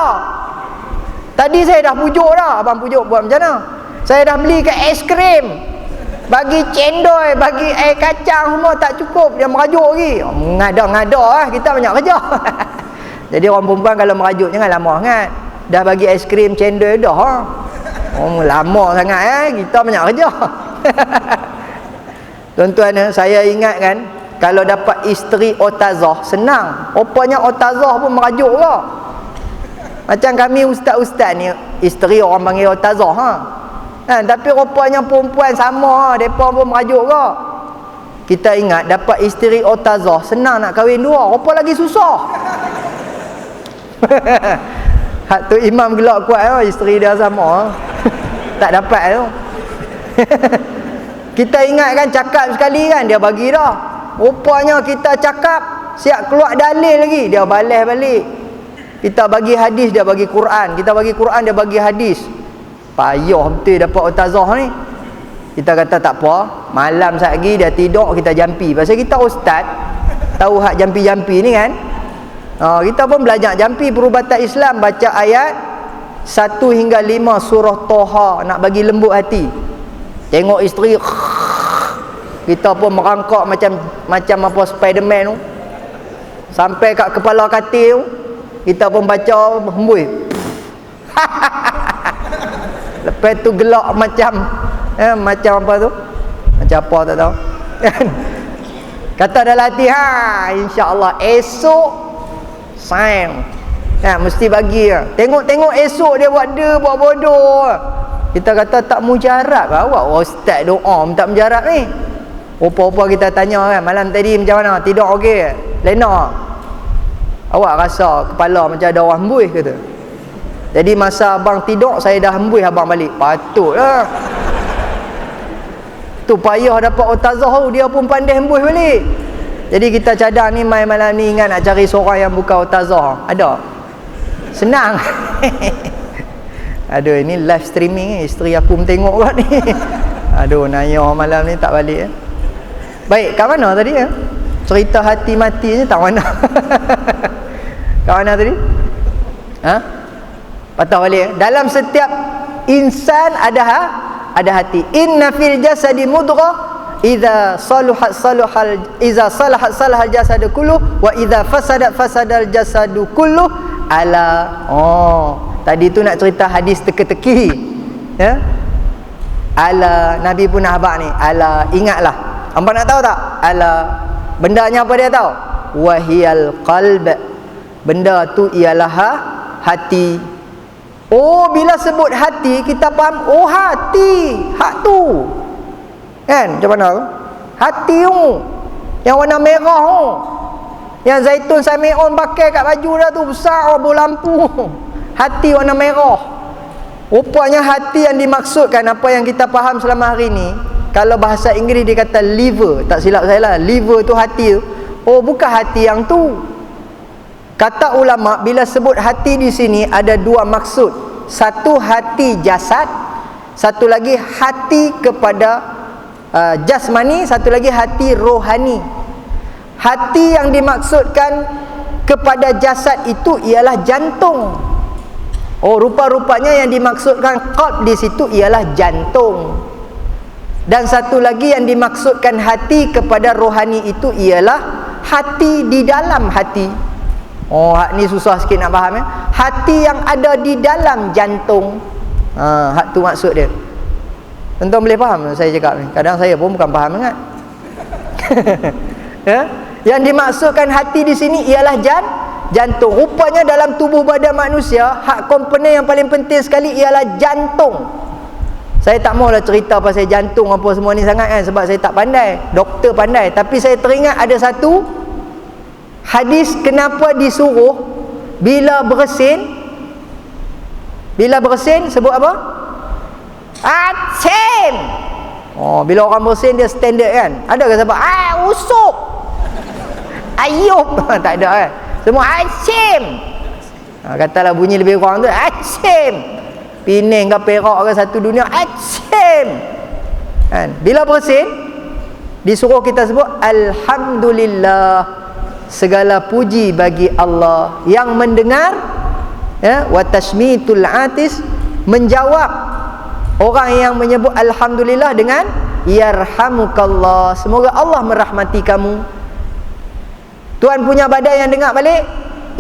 Tadi saya dah pujuk dah. Abang pujuk buat macam mana? Saya dah beli ke es krim, bagi cendol, bagi air kacang, semua tak cukup, dia merajuk lagi. Ngada-ngada kita banyak kerja. Jadi orang perempuan kalau merajuk jangan lama sangat. Dah bagi ais krim, cendol dah lama sangat kita banyak kerja. Tuan-tuan, saya ingat kan, kalau dapat isteri otazah senang. Rupanya otazah pun merajuk ke. Macam kami ustaz-ustaz ni, isteri orang panggil otazah tapi rupanya perempuan sama, mereka pun merajuk ke. Kita ingat dapat isteri otazah senang nak kahwin 2, rupa lagi susah. Hak tu imam gelak kuat isteri dia sama. Tak dapat tu. Kita ingat kan, cakap sekali kan dia bagi dah. Rupanya kita cakap siap keluar dalil lagi, dia balas balik. Kita bagi hadis, dia bagi Quran. Kita bagi Quran, dia bagi hadis. Payah betul dapat otazah ni. Kita kata tak apa, malam satgi dia tidur, kita jampi. Pasal kita ustaz, tahu hak jampi-jampi ni kan. Kita pun belajar jampi perubatan Islam, baca ayat 1 hingga 5 surah Toha, nak bagi lembut hati. Tengok isteri, kita pun merangkak macam apa Spiderman tu. Sampai kat kepala katil tu, kita pun baca hembus. Lepas tu gelak macam apa tu? Macam apa tak tahu. Kata dalam hati, insya-Allah esok sayang. Mesti bagi. Tengok esok dia buat bodoh. Kita kata tak mujarab awak ustaz doa tak mujarab ni. Rupa-rupa kita tanya kan, malam tadi macam mana? Tidur okey? Lena. Awak rasa kepala macam ada orang hembus kata. Jadi masa abang tidur, saya dah hembus abang balik. Patutlah. Tu payah dapat otazah, dia pun pandai hembus balik. Jadi kita cadang ni mai malam ni ingat nak cari seorang yang buka otazah. Ada? Senang. Aduh, ini live streaming ni. Isteri aku tengok kat ni. Aduh, naya malam ni tak balik. Baik, kat mana tadi ya? Cerita hati mati ni tak mana. Kat mana tadi? Ha? Patah balik. Dalam setiap insan ada hati. Inna fil jasadi mudghah idza salahat salahal jasadu kullu wa idza fasadal jasadu kullu ala. Tadi tu nak cerita hadis teka-teki. Ya? Ala, Nabi pun nak habaq ni. Ala, ingatlah. Hangpa nak tahu tak? Ala, bendanya apa dia tahu? Wahiyal qalb. Benda tu ialah hati. Oh, bila sebut hati, kita faham, oh hati, hak tu. Kan? Macam mana? Hati tu. Yang warna merah tu. Yang Zaitun Sami'un pakai kat baju dah tu, besar berlampu. Hati warna merah. Rupanya hati yang dimaksudkan, apa yang kita faham selama hari ni, kalau bahasa Inggeris dia kata liver. Tak silap saya lah. Liver tu hati tu. Oh, bukan hati yang tu. Kata ulama, bila sebut hati di sini ada dua maksud. Satu hati jasad, satu lagi hati kepada jasmani, satu lagi hati rohani. Hati yang dimaksudkan kepada jasad itu ialah jantung. Oh, rupa-rupanya yang dimaksudkan qalb di situ ialah jantung. Dan satu lagi yang dimaksudkan hati kepada rohani itu ialah hati di dalam hati. Oh, hak ni susah sikit nak faham ya. Hati yang ada di dalam jantung. Hak tu maksud dia. Tuan-tuan boleh faham saya cakap ni? Kadang saya pun bukan faham sangat. Ya? Yang dimaksudkan hati di sini ialah jantung. Rupanya dalam tubuh badan manusia, hak komponen yang paling penting sekali ialah jantung. Saya tak maulah cerita pasal jantung apa semua ni sangat kan, sebab saya tak pandai. Doktor pandai. Tapi saya teringat ada satu hadis kenapa disuruh bila bersin sebut apa? Acim. Oh, bila orang bersin dia standard kan. Ada ke sebab usuk, ayub. Tak ada kan. Semua acim. Katalah bunyi lebih kurang tu acim. Pening ke Perak ke satu dunia acim. Kan? Bila bersin disuruh kita sebut alhamdulillah. Segala puji bagi Allah yang mendengar, ya, wa tashmitul atis, menjawab orang yang menyebut alhamdulillah dengan yarhamukallah, semoga Allah merahmati kamu. Tuan punya badan yang dengar balik,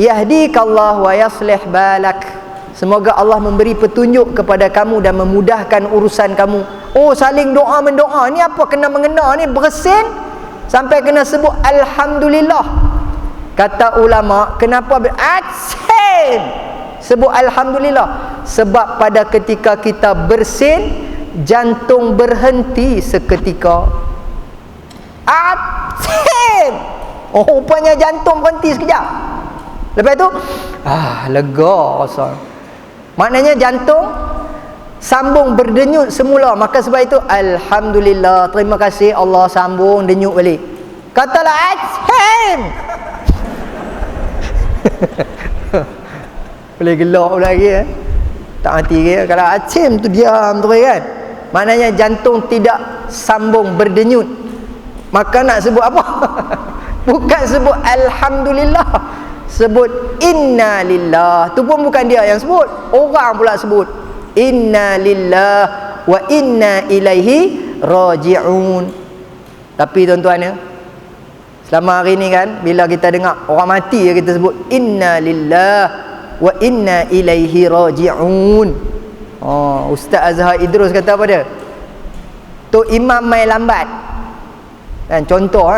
yahdikallah wa yaslih balak, semoga Allah memberi petunjuk kepada kamu dan memudahkan urusan kamu. Oh, saling doa mendoa ni apa kena mengena ni, bersin sampai kena sebut alhamdulillah. Kata ulama, kenapa acim sebut alhamdulillah? Sebab pada ketika kita bersin, jantung berhenti seketika. Acim. Oh, rupanya jantung berhenti sekejap. Lepas tu lega rasa. Maknanya jantung sambung berdenyut semula. Maka sebab itu alhamdulillah, terima kasih Allah sambung denyut balik. Katalah acim. Boleh gelak pula lagi tak mati ke. Kalau acim tu diam terus kan, maknanya jantung tidak sambung berdenyut. Maka nak sebut apa? Bukan sebut alhamdulillah, sebut inna lillah. Tu pun bukan dia yang sebut, orang pula sebut inna lillah wa inna ilaihi raji'un. Tapi tuan-tuan ya, selama hari ni kan, bila kita dengar orang mati, kita sebut inna lillah wa inna ilaihi raji'un. Oh, Ustaz Azhar Idrus kata apa dia? Tu imam mai lambat. Dan contoh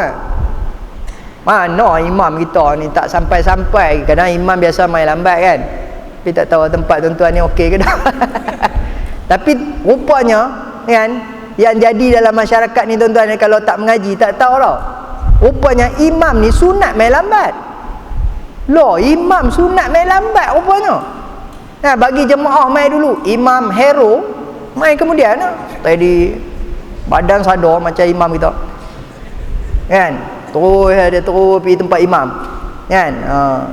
mana imam kita ni tak sampai-sampai. Kadang imam biasa mai lambat kan. Tapi tak tahu tempat tuan-tuan ni okey ke tak. Tapi rupanya kan, yang jadi dalam masyarakat ni tuan-tuan ni, kalau tak mengaji tak tahu tau. Rupanya imam ni sunat mai lambat. Loh, imam sunat mai lambat rupanya. Nah, bagi jemaah mai dulu, imam hero mai kemudian. Tadi badan sadar macam imam kita. Kan? Terus dia terus pergi tempat imam. Kan?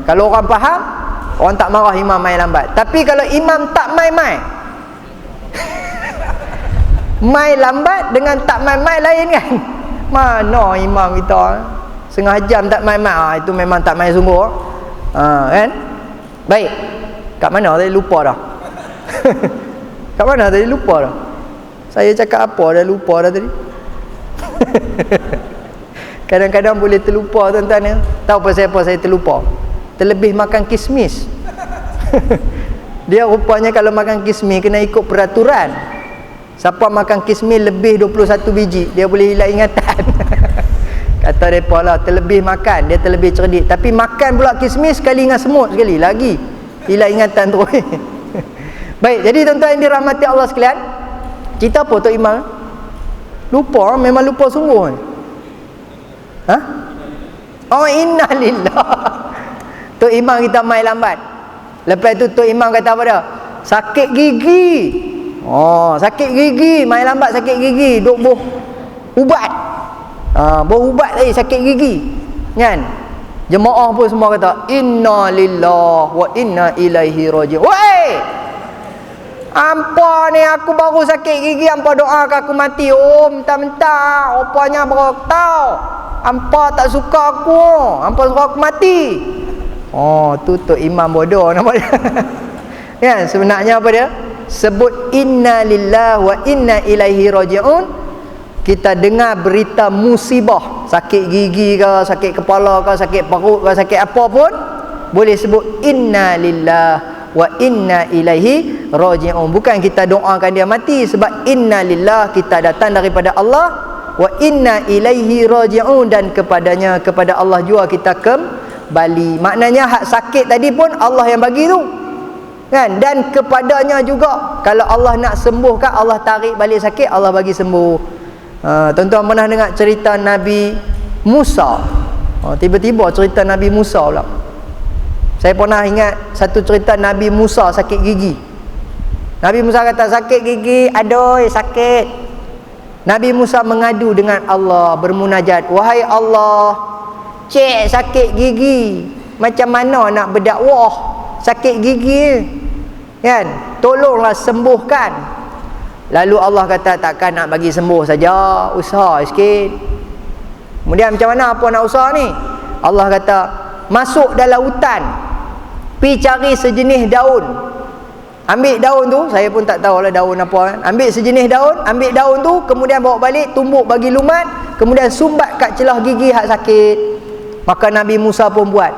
Kalau orang faham, orang tak marah imam main lambat. Tapi kalau imam tak main-main, main lambat dengan tak main-main lain kan. Mana imam kita setengah jam tak main-main, itu memang tak main sungguh. Kan? Baik. Kat mana tadi lupa dah. Kat mana tadi lupa dah. Saya cakap apa dah lupa dah tadi. Kadang-kadang boleh terlupa tuan-tuan ya. Tahu pasal apa saya terlupa? Terlebih makan kismis. Dia rupanya kalau makan kismis kena ikut peraturan. Siapa makan kismis lebih 21 biji, dia boleh hilang ingatan. Kata mereka lah, terlebih makan, dia terlebih cerdik. Tapi makan pula kismis sekali dengan semut sekali, lagi hilang ingatan terus. Baik, jadi tuan-tuan yang dirahmati Allah sekalian, cerita apa Tok Imam? Lupa, memang lupa sungguh. Ha? Oh, innalillah. Tok Imam kita main lambat. Lepas tu Tok Imam kata apa dia? Sakit gigi. Oh, sakit gigi, main lambat sakit gigi, duk buh ubat. Buh ubat tadi sakit gigi. Kan? Jemaah pun semua kata inna lillahi wa inna ilaihi raji'un. Woi! Hampa ni aku baru sakit gigi, hampa doakan aku mati. Oh, mentah-mentah. Rupanya baru tahu. Hampa tak suka aku. Hampa suka aku mati. Oh, tu Tok Imam bodoh nama dia. Kan? Sebenarnya apa dia? Sebut inna lillahi wa inna ilaihi raji'un. Kita dengar berita musibah, sakit gigi ke, sakit kepala ke, sakit perut ke, sakit apa pun, boleh sebut inna lillahi wa inna ilaihi raji'un. Bukan kita doakan dia mati, sebab inna lillahi kita datang daripada Allah, wa inna ilaihi raji'un, dan kepadanya, kepada Allah juga kita kembali. Maknanya hak sakit tadi pun Allah yang bagi tu. Kan? Dan kepadanya juga, kalau Allah nak sembuhkan, Allah tarik balik sakit, Allah bagi sembuh. Tuan-tuan pernah dengar cerita Nabi Musa? Tiba-tiba cerita Nabi Musa pula. Saya pernah ingat satu cerita Nabi Musa sakit gigi. Nabi Musa kata sakit gigi, aduh sakit. Nabi Musa mengadu dengan Allah, bermunajat, wahai Allah, cek sakit gigi, macam mana nak berdakwah sakit gigi, kan? Tolonglah sembuhkan. Lalu Allah kata takkan nak bagi sembuh saja, usaha sikit. Kemudian macam mana, apa nak usaha ni? Allah kata masuk dalam hutan, pi cari sejenis daun, ambil daun tu, saya pun tak tahu lah daun apa kan? Ambil sejenis daun, ambil daun tu, kemudian bawa balik, tumbuk bagi lumat, kemudian sumbat kat celah gigi hak sakit. Maka Nabi Musa pun buat.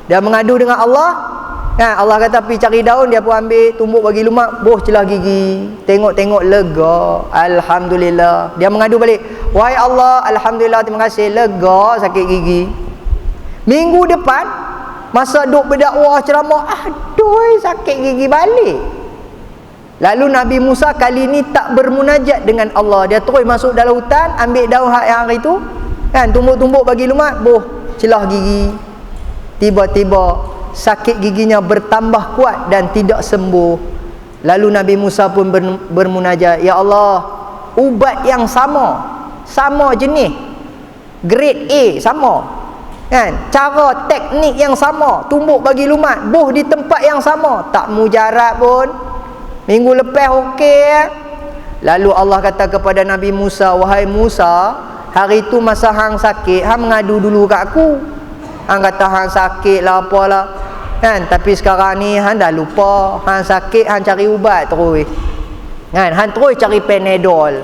Dia mengadu dengan Allah. Allah kata pergi cari daun, dia pun ambil, tumbuk bagi lumak, boh celah gigi. Tengok-tengok lega, alhamdulillah. Dia mengadu balik, wahai Allah, alhamdulillah, terima kasih, lega sakit gigi. Minggu depan masa duk berdakwah ceramah, aduh sakit gigi balik. Lalu Nabi Musa kali ni tak bermunajat dengan Allah, dia terus masuk dalam hutan, ambil daun yang hari tu, kan, tumbuk-tumbuk bagi lumak, boh celah gigi. Tiba-tiba sakit giginya bertambah kuat dan tidak sembuh. Lalu Nabi Musa pun bermunajat, ya Allah, ubat yang sama jenis, grade A sama, kan, cara teknik yang sama, tumbuk bagi lumat, boh di tempat yang sama, tak mujarab pun. Minggu lepas okey. Lalu Allah kata kepada Nabi Musa, wahai Musa, hari tu masa hang sakit, hang mengadu dulu kat aku. Hang kata hang sakit lah apalah, kan, tapi sekarang ni hang dah lupa. Hang sakit, hang cari ubat terus, kan, hang terus cari Panadol.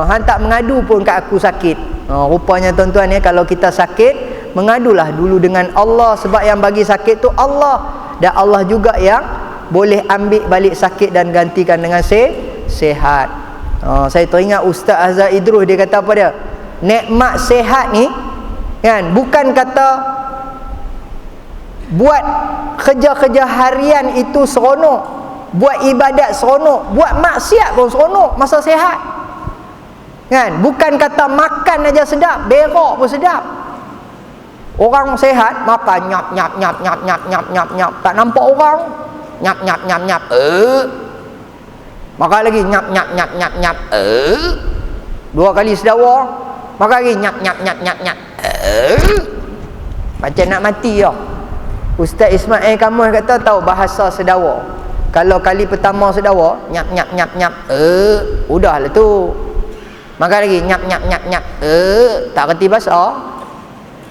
Hang tak mengadu pun kat aku sakit. Rupanya tuan-tuan ya, kalau kita sakit, mengadulah dulu dengan Allah, sebab yang bagi sakit tu Allah, dan Allah juga yang boleh ambil balik sakit dan gantikan dengan sehat. Saya teringat Ustaz Azhar Idrus, dia kata apa dia? Nikmat sehat ni, kan, bukan kata buat kerja-kerja harian itu seronok, buat ibadat seronok, buat maksiat pun seronok masa sehat, kan. Bukan kata makan aja sedap, berak pun sedap. Orang sehat makan nyap, tak nampak orang nyap, makan lagi nyap, 2 kali sedawa, makan lagi nyap nyap nyap nyap nyap. Macam nak mati dah. Ustaz Ismail Kamus kata tahu bahasa sedawa. Kalau kali pertama sedawa, nyap nyap nyap nyap. Udahlah tu. Makan lagi nyap nyap nyap nyap. Tak reti bahasa.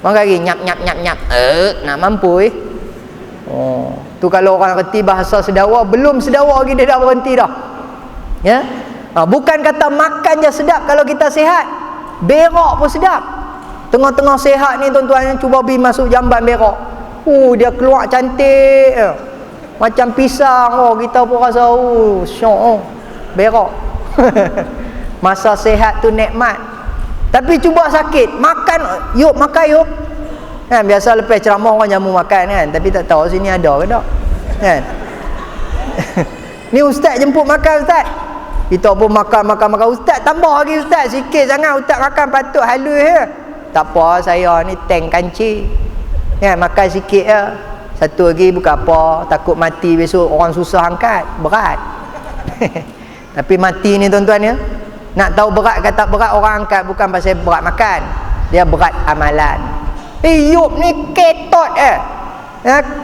Makan lagi nyap nyap nyap nyap. Nak mampu tu kalau orang reti bahasa sedawa, belum sedawa lagi dia dah berhenti dah. Ya. Bukan kata makan je sedap kalau kita sihat. Berak pun sedap. Tengah-tengah sihat ni tuan-tuan, cuba pergi masuk jamban berak. Dia keluar cantik. Macam pisang. Kita pun rasa syok berak. Masa sihat tu nikmat. Tapi cuba sakit, makan yuk, makan yuk. Kan biasa lepas ceramah orang jamu makan kan, tapi tak tahu sini ada ke tak. Kan? Ni ustaz jemput makan ustaz. Kita pun makan ustaz, tambah lagi ustaz, sikit sangat ustaz makan patut halus je. Tak apa, saya ni tank kancing. Kan makan sikit je. Satu lagi bukan apa, takut mati besok orang susah angkat, berat. Tapi mati ni tuan-tuan ya, nak tahu berat ke tak berat orang angkat bukan pasal berat makan, dia berat amalan. Hidup ni ketot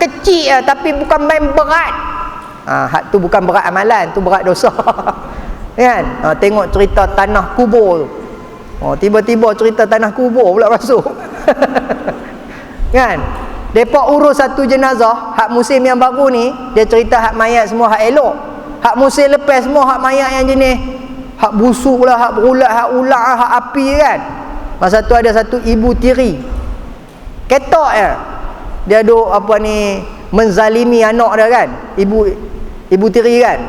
kecil tapi bukan main berat. Hak tu bukan berat amalan, tu berat dosa. Kan? Tengok cerita tanah kubur tu. Tiba-tiba cerita tanah kubur pula masuk. Kan? Depa urus satu jenazah, hak musim yang baru ni, dia cerita hak mayat semua hak elok. Hak musim lepas semua hak mayat yang jenis hak busuk lah, hak berulat, hak ular, hak api kan. Masa tu ada satu ibu tiri. Ketok dia duk apa ni, menzalimi anak dia kan. Ibu tiri kan.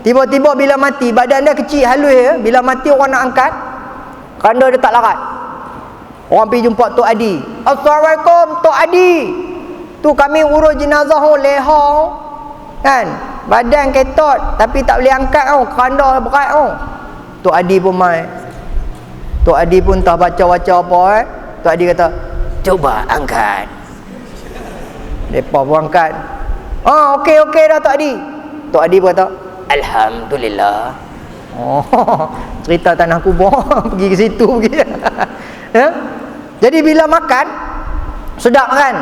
Tiba-tiba bila mati, badan dia kecil halus bila mati orang nak angkat, kanda dia tak larat. Orang pergi jumpa Tok Adi. Assalamualaikum Tok Adi. Tu kami urus jenazah leha kan. Badan ketot tapi tak boleh angkat kanda berat Tok Adi pun mai. Tok Adi pun tak baca-baca apa Tok Adi kata, "Cuba angkat." Depa pun angkat. Okey dah Tok Adi. Tok Adi pun kata, "Alhamdulillah." Cerita tanah kubur. Pergi ke situ pergi. Ya? Jadi bila makan sedap kan?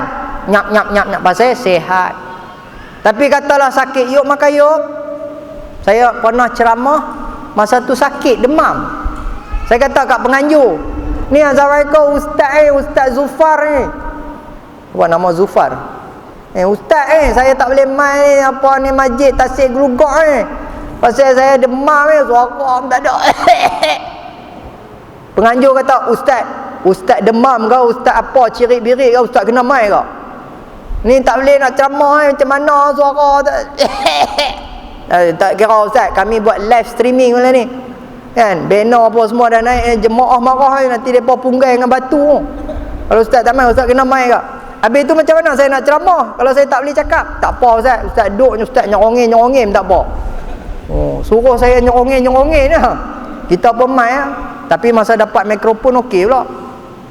Nyap pasal sihat. Tapi katalah sakit, yuk makan yuk. Saya pernah ceramah masa tu sakit demam. Saya kata kat penganjur, ni Assalamualaikum Ustaz Zufar ni. Apa nama Zufar? Ustaz saya tak boleh main apa ni masjid Tasik Gelugak ni. Pasal saya demam suara tak ada. Penganjur kata, Ustaz demam ke? Ustaz apa? Cirit-birit ke? Ustaz kena mai ke? Ni tak boleh nak ceramah macam mana suara tak. Tak kira Ustaz, kami buat live streaming malam ni. Kan? Banner apa semua dah naik, jemaah marah nanti depa punggai dengan batu. Kalau Ustaz tak mai, Ustaz kena mai ke? Habis tu macam mana saya nak ceramah kalau saya tak boleh cakap? Tak apa Ustaz, Ustaz duduk Ustaz nyerongeng tak apa. Suruh saya nyerongeng kita pun mai tapi masa dapat mikrofon okey pula.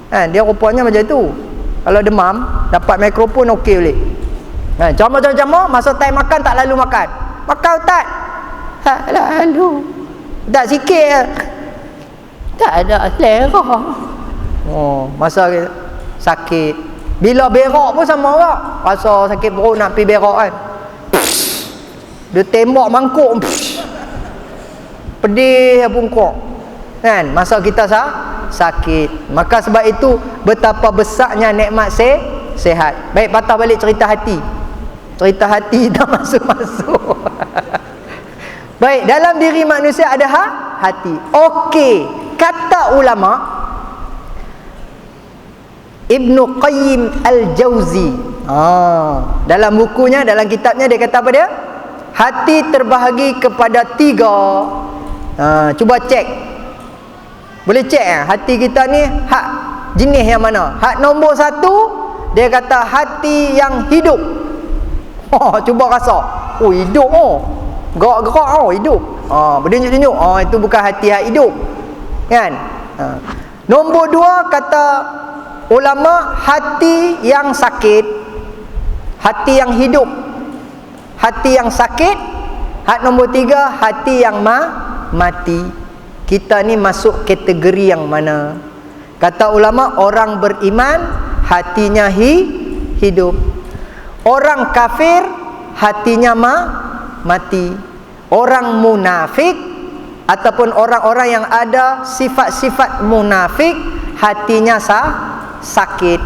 Kan dia rupanya macam tu. Kalau demam dapat mikrofon okey boleh. Kan ceramah masa time makan tak lalu makan. Makan Ustaz. Tak lalu. Tak sikit. Tak ada selera. Masa sakit. Bila berak pun sama juga. Rasa sakit perut nak pergi berak kan. Dia tembak mangkuk. Pedih bungkuk. Kan masa kita sakit. Maka sebab itu betapa besarnya nikmat sehat. Baik, patah balik cerita hati. Cerita hati dah masuk-masuk. Baik, dalam diri manusia ada hati. Okey, kata ulama Ibnu Qayyim Al-Jauzi. Dalam bukunya, dalam kitabnya dia kata apa dia? Hati terbahagi kepada 3. Cuba cek. Boleh cek hati kita ni hak jenis yang mana? Hak nombor 1 dia kata hati yang hidup. Cuba rasa. Hidup gerak-gerak hidup. Berdenyut-denyut. Itu bukan hati yang hidup. Kan? Nombor 2 kata ulama hati yang sakit. Hati yang hidup. Hati yang sakit. Hak nombor 3 hati yang mati. kita ni masuk kategori yang mana? Kata ulama, orang beriman hatinya hidup. Orang kafir hatinya mati. Orang munafik ataupun orang-orang yang ada sifat-sifat munafik hatinya sakit.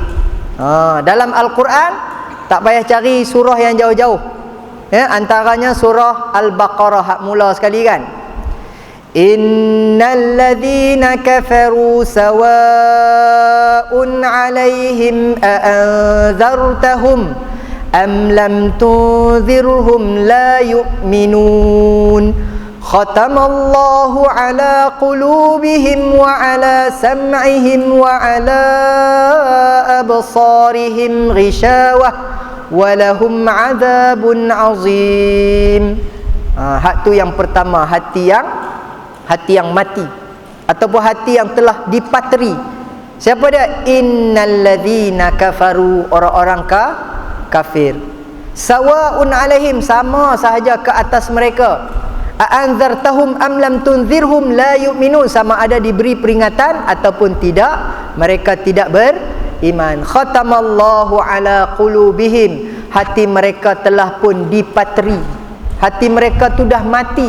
Dalam Al-Quran tak payah cari surah yang jauh-jauh, ya, antaranya surah Al-Baqarah hak mula sekali kan. Innal ladzina kafaru sawa'un 'alaihim a'anzartahum am lam tunzirhum la yu'minun. Khatamallahu 'ala qulubihim wa 'ala sam'ihim wa 'ala absarihim ghishawah wa lahum 'adzabun 'azim. Hak tu yang pertama, hati yang mati ataupun hati yang telah dipateri. Siapa dia? Innal ladzina kafaru, orang-orang kafir. Sawa'un 'alaihim, sama sahaja ke atas mereka. A'anzartahum am lam tunzirhum la yu'minun, sama ada diberi peringatan ataupun tidak, mereka tidak beriman. Khatamallahu 'ala qulubihim, hati mereka telah pun dipateri, hati mereka sudah mati,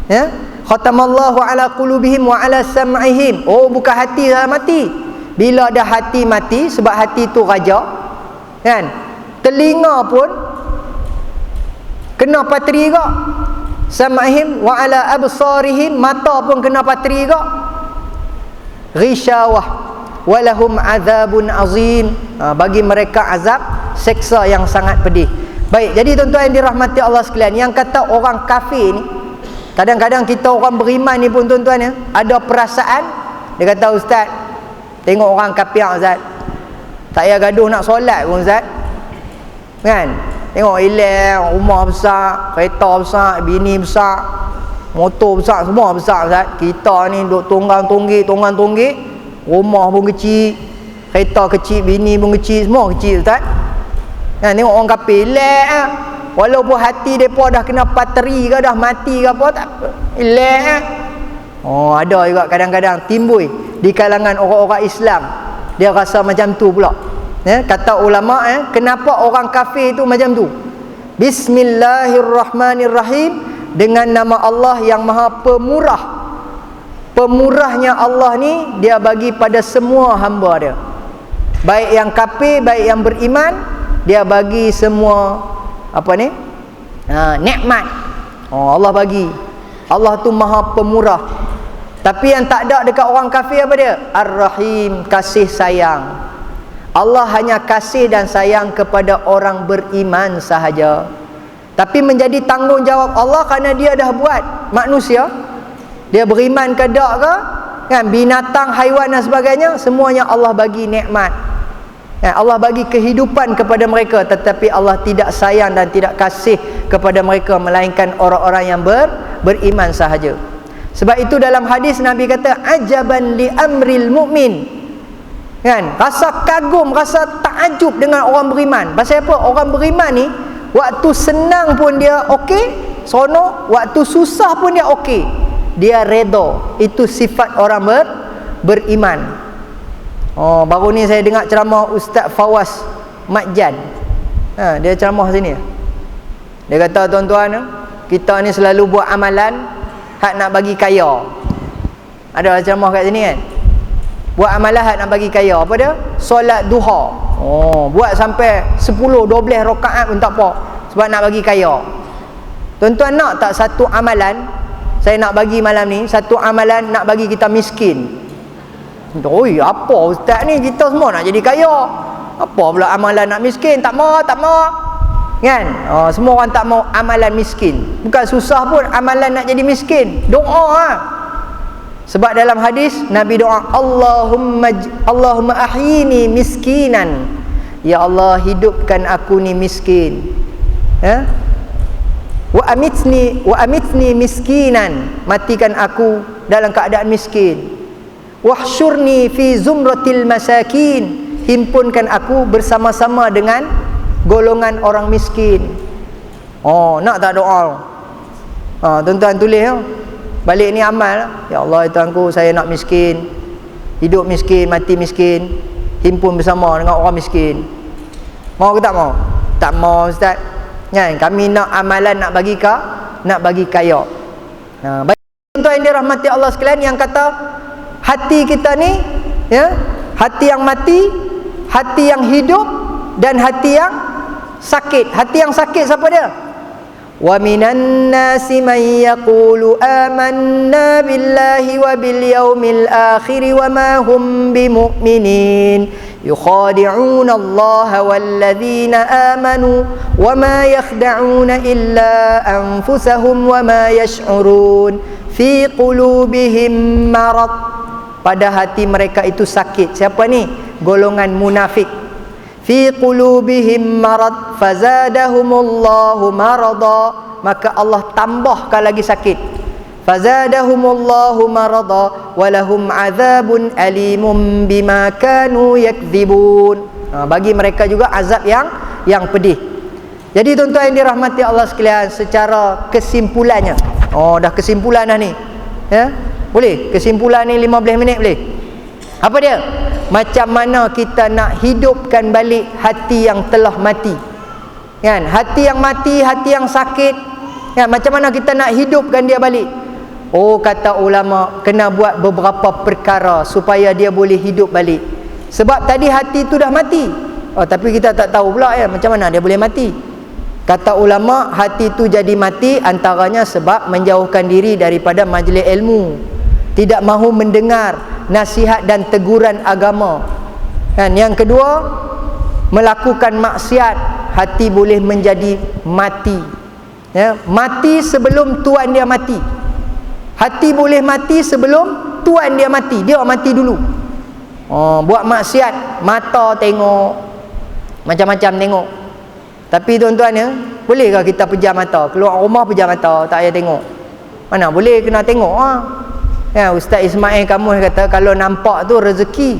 ya. Khatamallahu 'ala qulubihim wa 'ala sam'ihim. Oh, bukan hati dah mati. Bila ada hati mati, sebab hati tu raja, kan, telinga pun kena pateri juga. Sam'ihim wa 'ala absarihim, mata pun kena pateri juga. Ghishawah wa lahum 'adzabun 'azim, bagi mereka azab seksa yang sangat pedih. Baik, jadi tuan-tuan yang dirahmati Allah sekalian, yang kata orang kafir ni, kadang-kadang kita orang beriman ni pun tuan-tuan ya, ada perasaan. Dia kata, ustaz, tengok orang kafir ustaz, tak payah gaduh nak solat pun ustaz, kan. Tengok hilang, rumah besar, kereta besar, bini besar, motor besar, semua besar ustaz. Kita ni duk tunggang-tunggik, rumah pun kecil, kereta kecil, bini pun kecil, semua kecil ustaz. Kan, tengok orang kafir hilang, walaupun hati mereka dah kena pateri ke, dah mati ke apa, tak apa, hilang. Ada juga kadang-kadang timbul di kalangan orang-orang Islam, dia rasa macam tu pula. Kata ulama, kenapa orang kafir itu macam tu? Bismillahirrahmanirrahim, dengan nama Allah yang maha pemurah. Pemurahnya Allah ni dia bagi pada semua hamba dia, baik yang kafir, baik yang beriman, dia bagi semua apa ni, nikmat. Allah bagi. Allah tu maha pemurah. Tapi yang tak ada dekat orang kafir apa dia? Ar-Rahim, kasih sayang. Allah hanya kasih dan sayang kepada orang beriman sahaja. Tapi menjadi tanggungjawab Allah kerana dia dah buat manusia, dia beriman ke tak ke, kan, binatang, haiwan dan sebagainya, semuanya Allah bagi nikmat, kan, Allah bagi kehidupan kepada mereka, tetapi Allah tidak sayang dan tidak kasih kepada mereka melainkan orang-orang yang beriman sahaja. Sebab itu dalam hadis Nabi kata, ajaban li amril mu'min, kan, rasa kagum, rasa takjub dengan orang beriman. Pasal apa? Orang beriman ni waktu senang pun dia okey, seronok, waktu susah pun dia okey, dia redha. Itu sifat orang beriman. Baru ni saya dengar ceramah Ustaz Fawaz Makjan, dia ceramah sini. Dia kata, tuan-tuan, kita ni selalu buat amalan hak nak bagi kaya. Ada ceramah kat sini kan, buat amalan hak nak bagi kaya. Apa dia? Solat duha. Buat sampai 10-12 rakaat pun tak apa, sebab nak bagi kaya. Tuan-tuan nak tak satu amalan saya nak bagi malam ni, satu amalan nak bagi kita miskin? Oi, apa ustaz ni, kita semua nak jadi kaya, apa pula amalan nak miskin? Tak mau kan. Semua orang tak mau amalan miskin. Bukan susah pun amalan nak jadi miskin, doa. Sebab dalam hadis Nabi doa, Allahumma ahyini miskinan, ya Allah, hidupkan aku ni miskin, wa amitni miskinan, matikan aku dalam keadaan miskin. Wahsyurni fi zumratil masakin, himpunkan aku bersama-sama dengan golongan orang miskin. Nak tak doa? Tuan-tuan tulis. Balik ni amal. Ya Allah, Tuanku, saya nak miskin. Hidup miskin, mati miskin. Himpun bersama dengan orang miskin. Mau ke tak mau? Tak mau, Ustaz. Kan? Kami nak amalan nak bagi kaya. Bagi tuan yang dirahmati Allah sekalian, yang kata hati kita ni, ya, hati yang mati, hati yang hidup, dan hati yang sakit. Hati yang sakit siapa dia? Wa minan nasi man yaqulu amanna billahi wa bil yaumil akhir wa ma hum bimu'minin yukhadi'una Allah walladzina amanu wa ma yakhda'una illa anfusahum wa ma yash'urun fi qulubihim marad. Pada hati mereka itu sakit. Siapa ni? Golongan munafik. Fi qulubihim marad fazadahumullahu marada, maka Allah tambahkan lagi sakit. Fazadahumullahu marada walahum azabun alimum bima kanu yakdzibun. Bagi mereka juga azab yang pedih. Jadi tuan-tuan yang dirahmati Allah sekalian, secara kesimpulannya, dah kesimpulan dah ni, ya, boleh kesimpulan ni 15 minit boleh. Apa dia? Macam mana kita nak hidupkan balik hati yang telah mati, kan? Hati yang mati, hati yang sakit, kan? Macam mana kita nak hidupkan dia balik? Kata ulama, kena buat beberapa perkara supaya dia boleh hidup balik. Sebab tadi hati tu dah mati, tapi kita tak tahu pula, ya, macam mana dia boleh mati. Kata ulama, hati tu jadi mati antaranya sebab menjauhkan diri daripada majlis ilmu, tidak mahu mendengar nasihat dan teguran agama, kan? Yang kedua, melakukan maksiat, hati boleh menjadi mati, ya, mati sebelum tuan dia mati. Hati boleh mati sebelum tuan dia mati, dia mati dulu. Buat maksiat, mata tengok, macam-macam tengok. Tapi tuan-tuan, ya, bolehkah kita pejam mata? Keluar rumah pejam mata, tak payah tengok? Mana boleh, kena tengok. Ya, Ustaz Ismail kamu kata kalau nampak tu rezeki.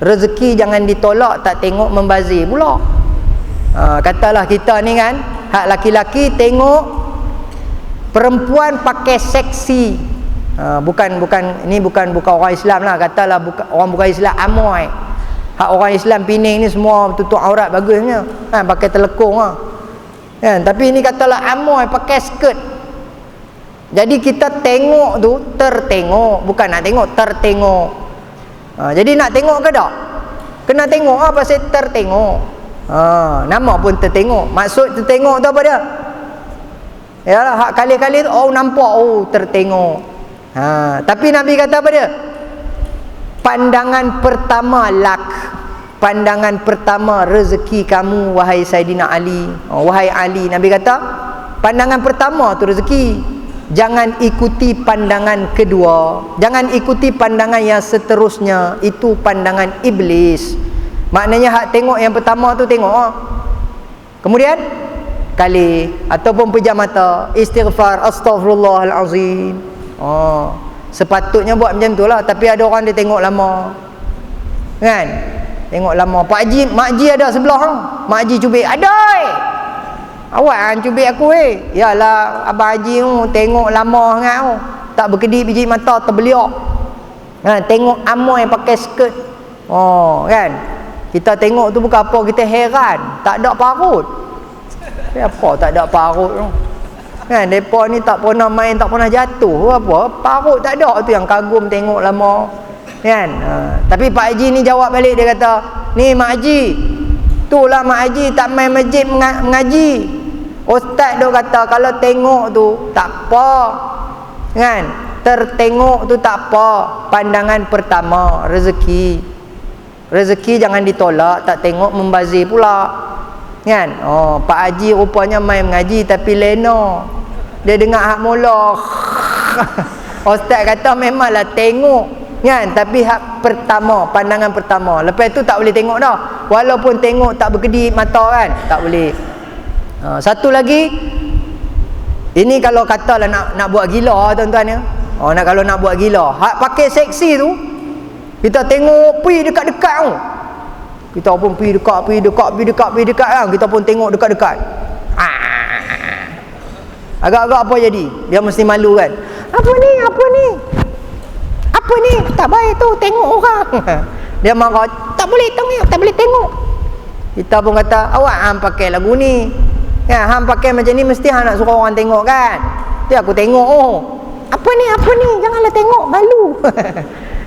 Rezeki jangan ditolak, tak tengok membazir pula. Katalah kita ni kan, hak laki-laki tengok perempuan pakai seksi. Bukan orang Islam lah, katalah orang bukan Islam, amoy. Hak orang Islam Pening ni semua tutup aurat bagusnya, kan, pakai telekung lah. Kan, tapi ini katalah amoy pakai skirt. Jadi kita tengok tu tertengok, bukan nak tengok, tertengok. Jadi nak tengok ke tak? Kena tengok pasal tertengok. Nama pun tertengok. Maksud tertengok tu apa dia? Ya, hak kali-kali tu nampak, tertengok. Tapi Nabi kata apa dia? Pandangan pertama lak. Pandangan pertama rezeki kamu, wahai Saidina Ali. Wahai Ali, Nabi kata pandangan pertama tu rezeki. Jangan ikuti pandangan kedua, jangan ikuti pandangan yang seterusnya, itu pandangan iblis. Maknanya hak tengok yang pertama tu tengok, kemudian kali ataupun pejam mata, istighfar, astaghfirullahalazim. Sepatutnya buat macam tu lah. Tapi ada orang dia tengok lama, kan? Tengok lama. Pak Haji, Mak Haji ada sebelah, Mak Haji cubit, adoi, awak cubit aku, yalah Abang Haji tengok lama sangat, tak berkedip biji mata terbeliak, tengok amoy pakai skirt. Kan, kita tengok tu bukan apa, kita heran tak ada parut. Apa tak ada parut tu, kan? Depa ni tak pernah main, tak pernah jatuh, apa parut tak ada. Tu yang kagum tengok lama, kan? Tapi Pak Haji ni jawab balik, dia kata, ni Mak Haji, itulah Mak Haji tak main masjid mengaji. Ustaz duk kata kalau tengok tu tak apa, kan? Tertengok tu tak apa. Pandangan pertama rezeki. Rezeki jangan ditolak, tak tengok membazir pula, kan? Pak Haji rupanya main mengaji tapi lena. Dia dengar hak mula. Ustaz kata memanglah tengok, kan? Tapi hak pertama, pandangan pertama. Lepas tu tak boleh tengok dah. Walaupun tengok tak berkedip mata, kan? Tak boleh. Satu lagi, ini kalau katalah nak buat gila, tuan-tuan, ya. Kalau nak buat gila, hak pakai seksi tu, kita tengok pergi dekat-dekat tu. Kita pun pergi dekat kan. Kita pun tengok dekat-dekat. Agak-agak apa jadi? Dia mesti malu, kan? Apa ni? Apa ni? Tak baik tu, tengok orang. Dia marah, tak boleh tengok. Kita pun kata, awak hang pakai lagu ni. Ya, hang pakai macam ni mesti hang nak suruh orang tengok kan. Tu aku tengok, Apa ni? Janganlah tengok, malu.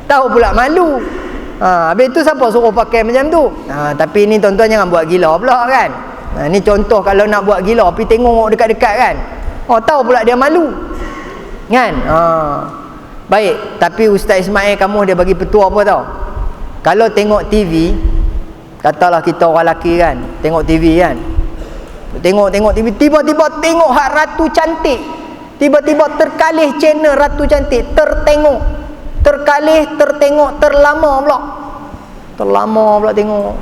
Tahu pula malu. Habis tu siapa suruh pakai macam tu? Tapi ni tuan-tuan jangan buat gila pula kan. Ni contoh kalau nak buat gila, pergi tengok dekat-dekat kan. Tahu pula dia malu. Kan? Baik, tapi Ustaz Ismail kamu dia bagi petua apa tau? Kalau tengok TV, katalah kita orang lelaki kan, tengok TV kan. Tengok TV, tiba-tiba tengok hak Ratu Cantik. Tiba-tiba terkalih channel Ratu Cantik, tertengok, terlama pula tengok.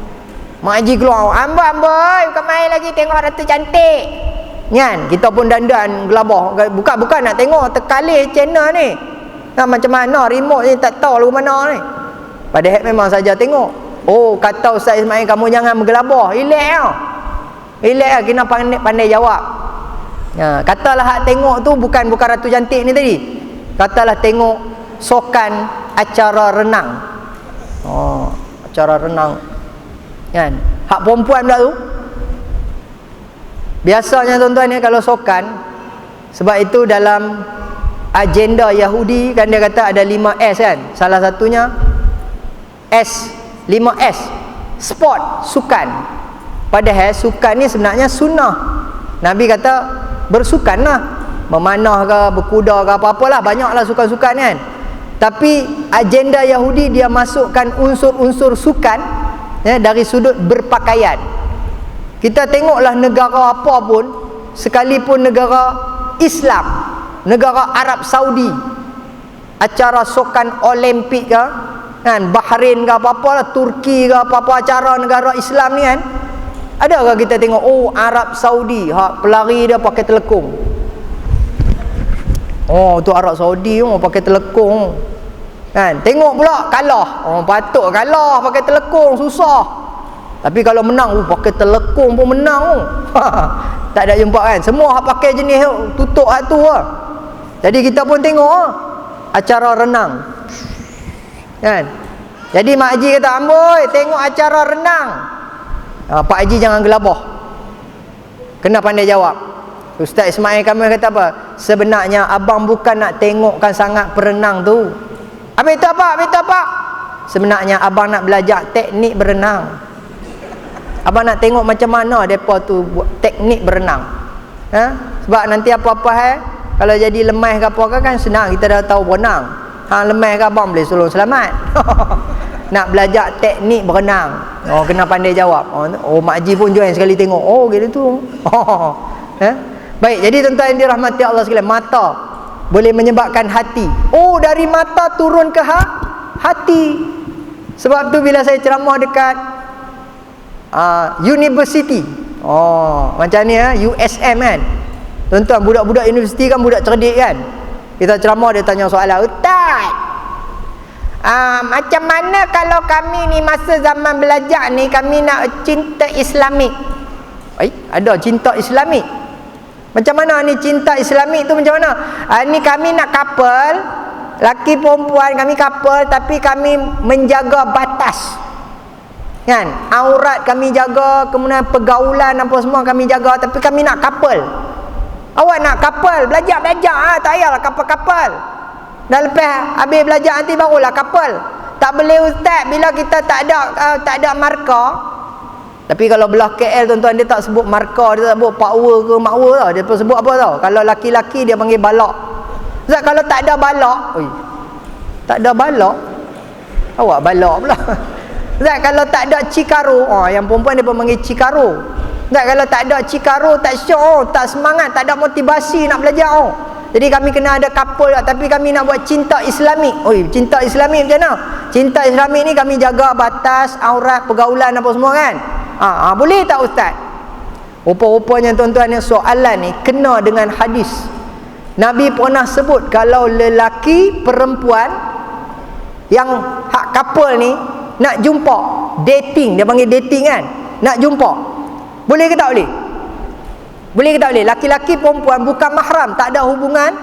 Mak Haji keluar, amboi, bukan main lagi tengok Ratu Cantik. Kan? Kita pun dandan gelabah. Bukan nak tengok, terkalih channel ni. Macam mana remote ni tak tahu lagu mana ni. Padahal memang saja tengok. Kata Ustaz Ismail kamu jangan bergelabah. Relax kena pandai jawab. Katalah hak tengok tu bukan Ratu Cantik ni tadi. Katalah tengok sokan acara renang. Acara renang. Kan? Hak perempuan pula tu. Biasanya tuan-tuan ni kalau sokan, sebab itu dalam agenda Yahudi kan dia kata ada 5S kan. Salah satunya 5S. Sport, sukan. Padahal sukan ni sebenarnya sunnah. Nabi kata bersukanlah. Memanah ke, berkuda ke, apa-apalah. Banyaklah sukan-sukan kan. Tapi agenda Yahudi dia masukkan unsur-unsur sukan dari sudut berpakaian. Kita tengoklah negara apa pun, sekalipun negara Islam, negara Arab Saudi, acara sokan Olimpik ke kan, Bahrain ke apa-apa lah, Turki ke apa-apa acara negara Islam ni kan, adakah kita tengok Arab Saudi hak pelari dia pakai telekung. Tu Arab Saudi pakai telekung kan. Tengok pula kalah, patut kalah pakai telekung, susah. Tapi kalau menang, pakai telekung pun menang. Tak ada jumpa kan. Semua hak pakai jenis tutup hak tu lah. Jadi kita pun tengok acara renang. Kan? Jadi Mak Haji kata, amboi, tengok acara renang. Pak Haji jangan gelabah. Kena pandai jawab. Ustaz Ismail kami kata apa? Sebenarnya abang bukan nak tengokkan sangat perenang tu. Habis tu apa? Sebenarnya abang nak belajar teknik berenang. Abang nak tengok macam mana mereka tu buat teknik berenang. Sebab nanti apa-apa kalau jadi lemah ke apa kan senang, kita dah tahu berenang. Lemah ke abang boleh tolong selamat. Nak belajar teknik berenang, kena pandai jawab. Mak Haji pun join sekali tengok. Gitu tu. Baik, jadi tuan-tuan yang dirahmati Allah sekalian, mata boleh menyebabkan hati. Dari mata turun ke hati. Sebab tu bila saya ceramah dekat university, macam ni USM kan, tuan-tuan budak-budak universiti kan budak cerdik kan. Kita ceramah dia tanya soalan, Ustaz, macam mana kalau kami ni masa zaman belajar ni kami nak cinta Islamik? Ada cinta Islamik. Macam mana ni cinta Islamik tu macam mana? Ni kami nak couple, laki perempuan kami couple, tapi kami menjaga batas. Kan? Aurat kami jaga, kemudian pergaulan apa semua kami jaga, tapi kami nak couple. Awak nak couple, belajar tak payahlah couple. Dan lepas habis belajar nanti barulah couple. Tak boleh Ustaz bila kita tak ada markah. Tapi kalau belah KL tuan-tuan dia tak sebut markah, dia tak sebut power ke makwa tau. Dia sebut apa tau? Kalau laki-laki dia panggil balak. Ustaz kalau tak ada balak, tak ada balak, awak balak pula. Ustaz kalau tak ada cikaro, yang perempuan dia pun panggil cikaro. Ustaz kalau tak ada cikaro, tak syok, tak semangat, tak ada motivasi nak belajar. Jadi kami kena ada couple, tapi kami nak buat cinta Islamik. Cinta Islamik macam mana? Cinta Islamik ni kami jaga batas, aurat, pergaulan apa semua kan. Boleh tak Ustaz? Rupa-rupanya tuan-tuan yang soalan ni kena dengan hadis. Nabi pernah sebut kalau lelaki perempuan yang hak couple ni nak jumpa, dating, dia panggil dating kan, nak jumpa, boleh ke tak boleh? Boleh ke tak boleh? Laki-laki perempuan bukan mahram, tak ada hubungan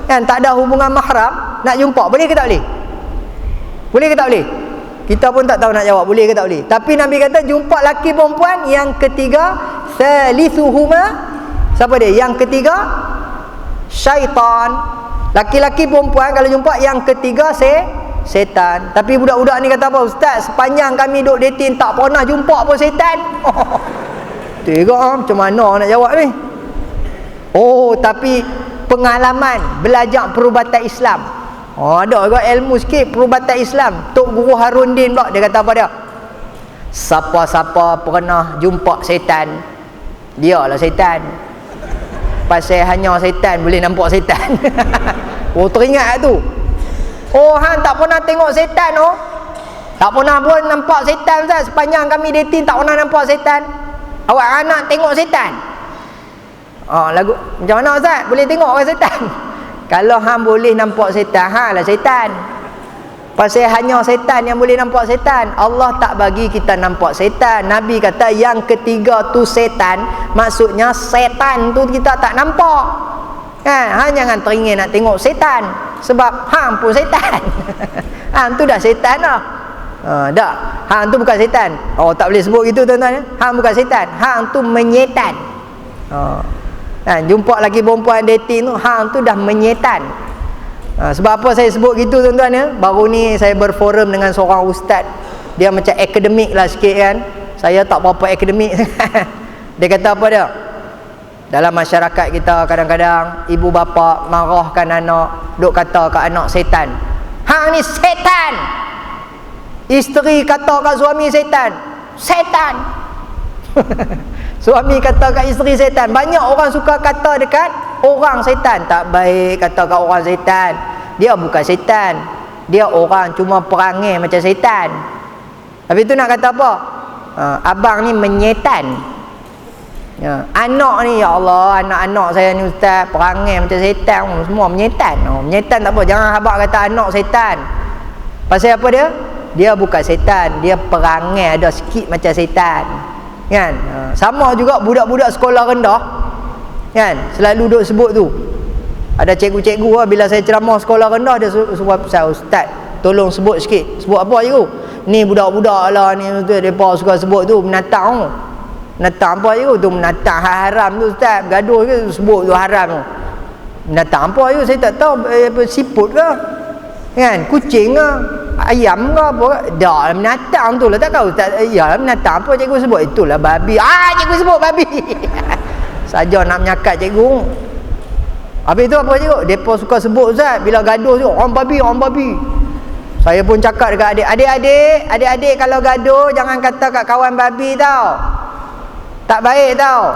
Kan tak ada hubungan mahram, nak jumpa boleh ke tak boleh? Boleh ke tak boleh? Kita pun tak tahu nak jawab boleh ke tak boleh. Tapi Nabi kata jumpa laki perempuan yang ketiga salisuhuma, siapa dia? Yang ketiga syaitan. Laki-laki perempuan kalau jumpa yang ketiga setan. Tapi budak-budak ni kata apa? Ustaz, sepanjang kami duduk dating tak pernah jumpa pun setan. Tengok macam mana nak jawab ni. Oh, tapi pengalaman belajar perubatan Islam. Ada juga ilmu sikit perubatan Islam. Tok Guru Harundin pula dia kata apa dia? Siapa-siapa pernah jumpa setan, dialah setan. Pasal hanya setan boleh nampak setan. Oh, teringat tu. Oh, hang tak pernah tengok setan oh. Tak pernah pun nampak setan Ustaz. Sepanjang kami dating tak pernah nampak setan. Awak anak tengok setan. Lagu macam mana Ustaz? Boleh tengok orang setan? Kalau hang boleh nampak setan, hang lah setan. Pasal hanya setan yang boleh nampak setan. Allah tak bagi kita nampak setan. Nabi kata yang ketiga tu setan. Maksudnya setan tu kita tak nampak. Kan? Hang jangan teringin nak tengok setan. Sebab hang pun setan. Hang tu dah setan lah. Tak. Hang tu bukan setan. Tak boleh sebut gitu tuan-tuan. Hang bukan setan. Hang tu menyetan. Jumpa lagi perempuan dating tu, hang tu dah menyetan. Sebab apa saya sebut gitu tuan-tuan ya? Baru ni saya berforum dengan seorang ustaz. Dia macam akademik lah sikit kan. Saya tak berapa akademik. Dia kata apa dia? Dalam masyarakat kita kadang-kadang ibu bapa marahkan anak, duk kata kat anak setan. Hang ni setan. Isteri kata kat suami setan. Setan. Suami kata kat isteri setan. Banyak orang suka kata dekat orang setan. Tak baik kata kat orang setan. Dia bukan setan. Dia orang cuma perangai macam setan. Tapi tu nak kata apa? Abang ni menyetan. Anak ni, ya Allah, anak-anak saya ni ustaz perangai macam setan. Semua menyetan. Menyetan tak apa. Jangan abang kata anak setan. Pasal apa dia? Dia bukan setan. Dia perangai ada sikit macam setan. Kan? Sama juga budak-budak sekolah rendah. Kan? Selalu duk sebut tu. Ada cikgu-cikgu lah, bila saya ceramah sekolah rendah dia suruh pasal ustaz, tolong sebut sikit. Sebut apa cikgu? Ni budak-budak lah ni tu depa suka sebut tu menatang tu. Menatang apa cikgu? Tu menatang haram tu ustaz. Gaduh ke sebut tu haram tu. Menatang apa cikgu? Saya tak tahu siput ke? Kan? Kucing ke? Ayam ke apa? Dah menatang tu lah. Tak tahu ustaz. Yalah menatang apa cikgu sebut? Itulah babi. Cikgu sebut babi. Saja nak menyakat cikgu. Habis tu apa cikgu? Depa suka sebut ustaz bila gaduh tu, orang babi, orang babi. Saya pun cakap dekat adik-adik kalau gaduh jangan kata kat kawan babi tau. Tak baik tau.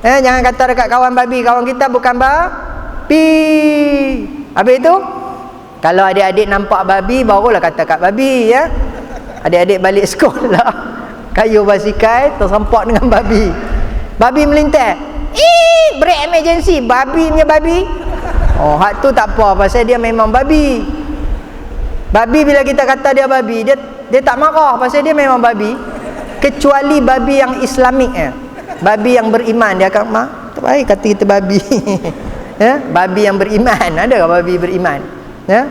Jangan kata dekat kawan babi, kawan kita bukan babi. Habis tu kalau adik-adik nampak babi barulah kata kat babi ya. Adik-adik balik sekolah kayu basikal tersempak dengan babi. Babi melintas. Break emergency. Babi punya babi. Hak tu tak apa pasal dia memang babi. Babi bila kita kata dia babi, dia tak marah pasal dia memang babi. Kecuali babi yang Islamik babi yang beriman dia akan tak baik kata kita babi. Babi yang beriman. Ada ke babi beriman?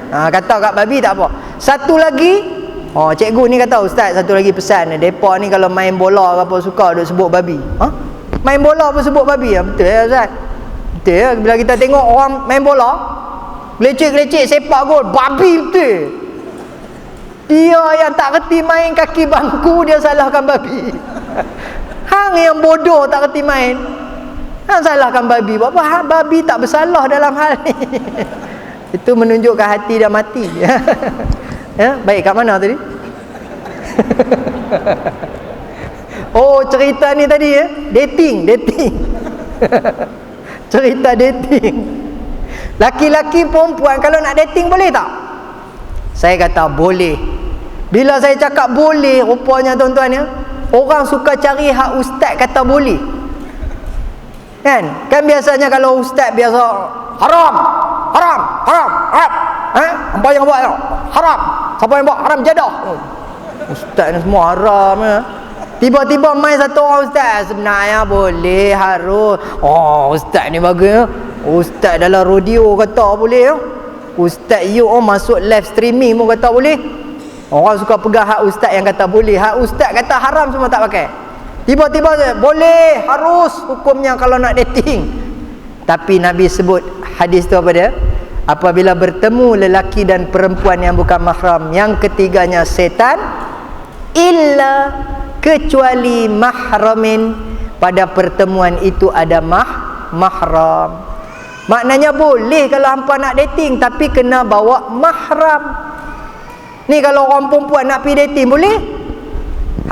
Kata kat babi tak apa. Satu lagi, cikgu ni kata ustaz satu lagi pesan, depa ni kalau main bola ke apa suka duk sebut babi. Main bola pun sebut babi. Betul ya ustaz? Betul ya, bila kita tengok orang main bola gelecek-gelecek sepak gol, babi betul. Dia yang tak reti main kaki bangku dia salahkan babi. Hang yang bodoh tak reti main, hang salahkan babi. Buat apa? Babi tak bersalah dalam hal ni. Itu menunjukkan hati dah mati. Baik, kat mana tadi? Cerita ni tadi dating. Cerita dating. Laki-laki perempuan kalau nak dating boleh tak? Saya kata boleh. Bila saya cakap boleh, rupanya tuan-tuan orang suka cari hak ustaz kata boleh. Kan biasanya kalau ustaz biasa haram. Apa yang buat tu? Haram. Siapa yang buat? Haram jadah. Ustaz ni semua haram Tiba-tiba main satu orang ustaz, sebenarnya boleh, harus. Ustaz ni bagus Ustaz dalam radio kata boleh ya. Ustaz you masuk live streaming pun kata boleh. Orang suka pegang hak ustaz yang kata boleh. Hak ustaz kata haram semua tak pakai. Tiba-tiba boleh, harus hukumnya kalau nak dating. Tapi Nabi sebut hadis tu apa dia? Apabila bertemu lelaki dan perempuan yang bukan mahram, yang ketiganya setan, illa kecuali mahramin, pada pertemuan itu ada mahram. Maknanya boleh kalau hampa nak dating, tapi kena bawa mahram. Ni kalau orang perempuan nak pergi dating boleh.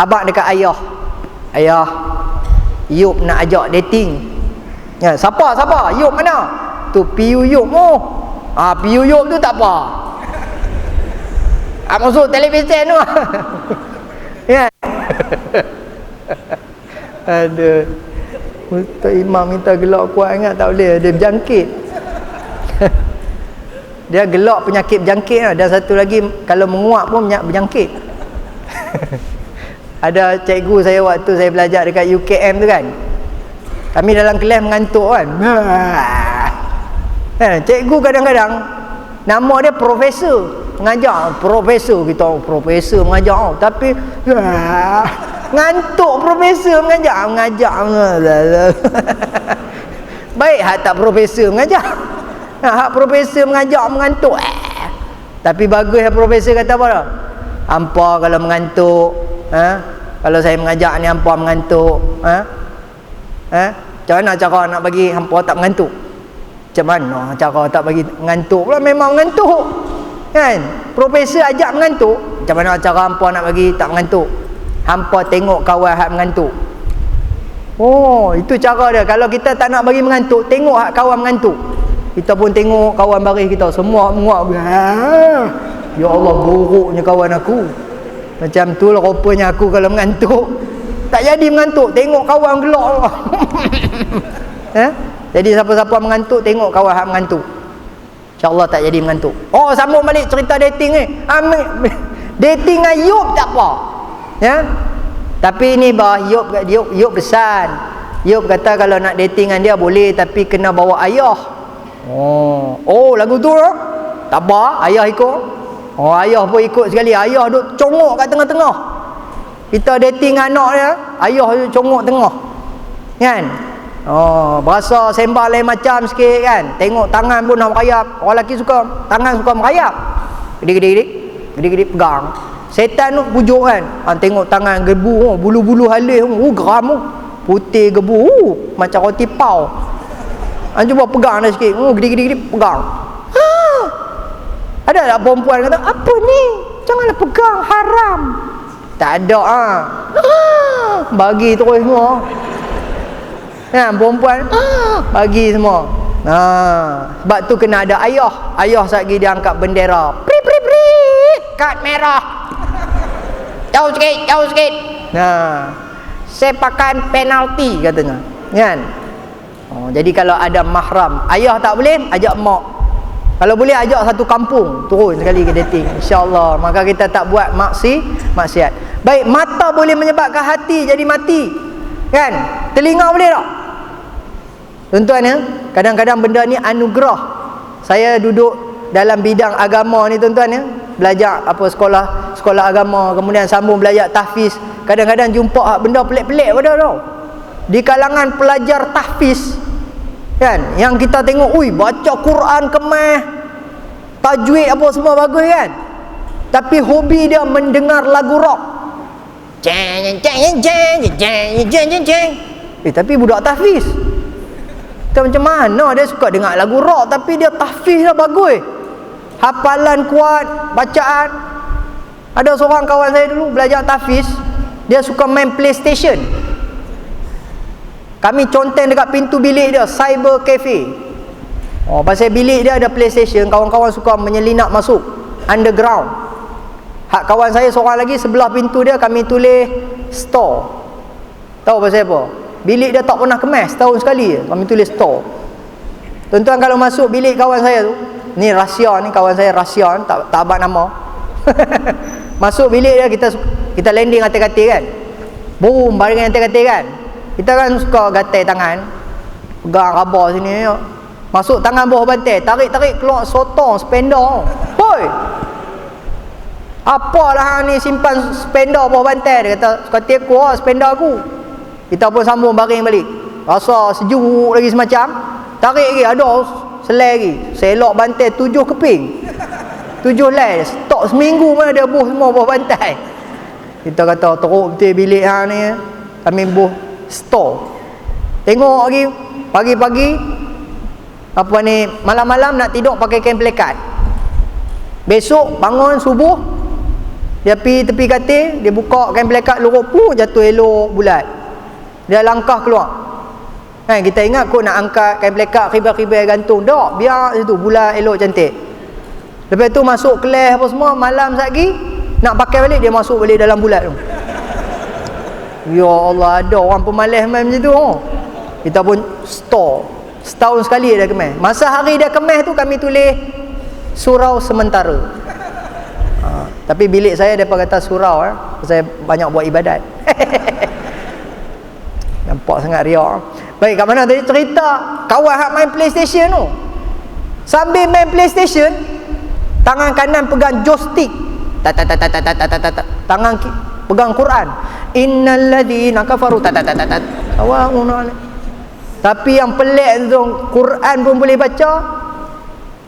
Abang dekat ayah, Yub nak ajak dating. Ya, siapa? Yub mana? Tu Piu Yub Piu Yub tu tak apa. Masuk televisyen tu. Ya. Aduh. Ustaz Imam minta gelak kuat ingat tak boleh, dia berjangkit. Dia gelak penyakit berjangkit lah. Dan satu lagi kalau menguap pun berjangkit. Ada cikgu saya waktu saya belajar dekat UKM tu kan, kami dalam kelas mengantuk kan. Cikgu kadang-kadang nama dia profesor mengajar, profesor kita profesor mengajar, tapi ngantuk profesor mengajar. Baik hak tak profesor mengajar, hak profesor mengajar mengantuk. Tapi bagus hak profesor kata apa dah? Hampa kalau mengantuk, kalau saya mengajar ni hampa mengantuk, macam mana cara nak bagi hampa tak mengantuk? Macam mana cara tak bagi mengantuk pula? Memang mengantuk kan? Profesor ajak mengantuk, macam mana cara hampa nak bagi tak mengantuk? Hampa tengok kawan hak mengantuk. Oh, itu cara dia. Kalau kita tak nak bagi mengantuk, tengok hak kawan mengantuk. Kita pun tengok kawan baris kita semua menguap. Ya Allah, buruknya kawan aku. Macam tu lah rupanya aku kalau mengantuk. Tak jadi mengantuk, tengok kawan gelak. Jadi siapa-siapa mengantuk, tengok kawan hak mengantuk. InsyaAllah tak jadi mengantuk. Oh, sambung balik cerita dating ni. Dating dengan Yub tak apa. Ya. Tapi ni Yub pesan. Yub kata kalau nak dating dengan dia boleh, tapi kena bawa ayah. Oh lagu tu lah. Tak apa, ayah ikut. Oh, ayah pun ikut sekali. Ayah duk congok kat tengah-tengah. Kita dating anak dia, ayah duk congok tengah. Kan? Oh, berasa sembah lain macam sikit kan. Tengok tangan pun nak merayap. Orang lelaki suka tangan suka merayap. Gede-gede pegang. Setan tu pujuk kan. Tengok tangan gebu, bulu-bulu halus, geram, putih gebu, macam roti pau. Cuba pegang dah sikit. Gede-gede pegang. Ada tak perempuan kata, apa ni? Janganlah pegang, haram. Tak ada bagi terus semua. Perempuan bagi semua. Sebab tu kena ada ayah. Ayah satgi dia angkat bendera. Pri kad merah. Jauh sikit. Sepakan penalti katanya. Kan? Jadi kalau ada mahram, ayah tak boleh, ajak mak. Kalau boleh ajak satu kampung turun sekali ke dating, insya-Allah. Maka kita tak buat maksiat. Baik, mata boleh menyebabkan hati jadi mati. Kan? Telinga boleh tak? Tuan-tuan ya, kadang-kadang benda ni anugerah. Saya duduk dalam bidang agama ni tuan-tuan ya, belajar sekolah agama, kemudian sambung belajar tahfiz. Kadang-kadang jumpa benda pelik-pelik pada tau. Di kalangan pelajar tahfiz kan, yang kita tengok baca Quran kemas, tajwid apa semua bagus kan, tapi hobi dia mendengar lagu rock. Tapi budak tahfiz kita macam mana dia suka dengar lagu rock, tapi dia tahfiz lah bagus, hafalan kuat, bacaan. Ada seorang kawan saya dulu belajar tahfiz, dia suka main PlayStation. Kami conteng dekat pintu bilik dia, cyber cafe. Pasal bilik dia ada PlayStation, kawan-kawan suka menyelinap masuk underground. Hak kawan saya seorang lagi sebelah pintu dia kami tulis store. Tahu pasal apa? Bilik dia tak pernah kemas, tahun sekali kami tulis store. Tuan-tuan kalau masuk bilik kawan saya tu, ni rahsia ni, kawan saya rahsia ni, tak abad nama. Masuk bilik dia, kita landing atas-atas kan. Boom, baringan atas-atas kan. Kita kan suka gatai tangan, pegang raba sini. Masuk tangan bawah bantai, tarik-tarik keluar sotong spender. Hoi, apalah hang ni simpan spender bawah bantai? Dia kata, "Sekati aku spender aku." Kita pun sambung baring balik. Rasa sejuk lagi semacam. Tarik lagi, ada selai lagi. Selok bantai 7 keping. 7 lai. Stok seminggu mana dia buh semua bawah bantai. Kita kata teruk betul bilik hang ni. Kami buh stok. Tengok lagi pagi-pagi apa ni, malam-malam nak tidur pakai kain pelikat. Besok bangun subuh, dia pergi tepi katil, dia buka kain pelikat luruk jatuh elok bulat. Dia langkah keluar. Kan kita ingat kau nak angkat kain pelikat khibar-khibar gantung. Tak, biar situ bulat elok cantik. Lepas tu masuk kelas apa semua, malam lagi nak pakai balik, dia masuk balik dalam bulat tu. Ya Allah, ada orang pemalas main macam tu. Kita pun store. Setahun sekali dia kemas. Masa hari dia kemas tu kami tulis surau sementara. Tapi bilik saya depa kata surau, saya banyak buat ibadat. Nampak sangat riak. Baik, kat mana tadi cerita kawan hak main PlayStation tu. Sambil main PlayStation, tangan kanan pegang joystick. Tangan pegang Quran. Innal ladzina kafaru awa'una. Tapi yang pelik tu, Quran pun boleh baca,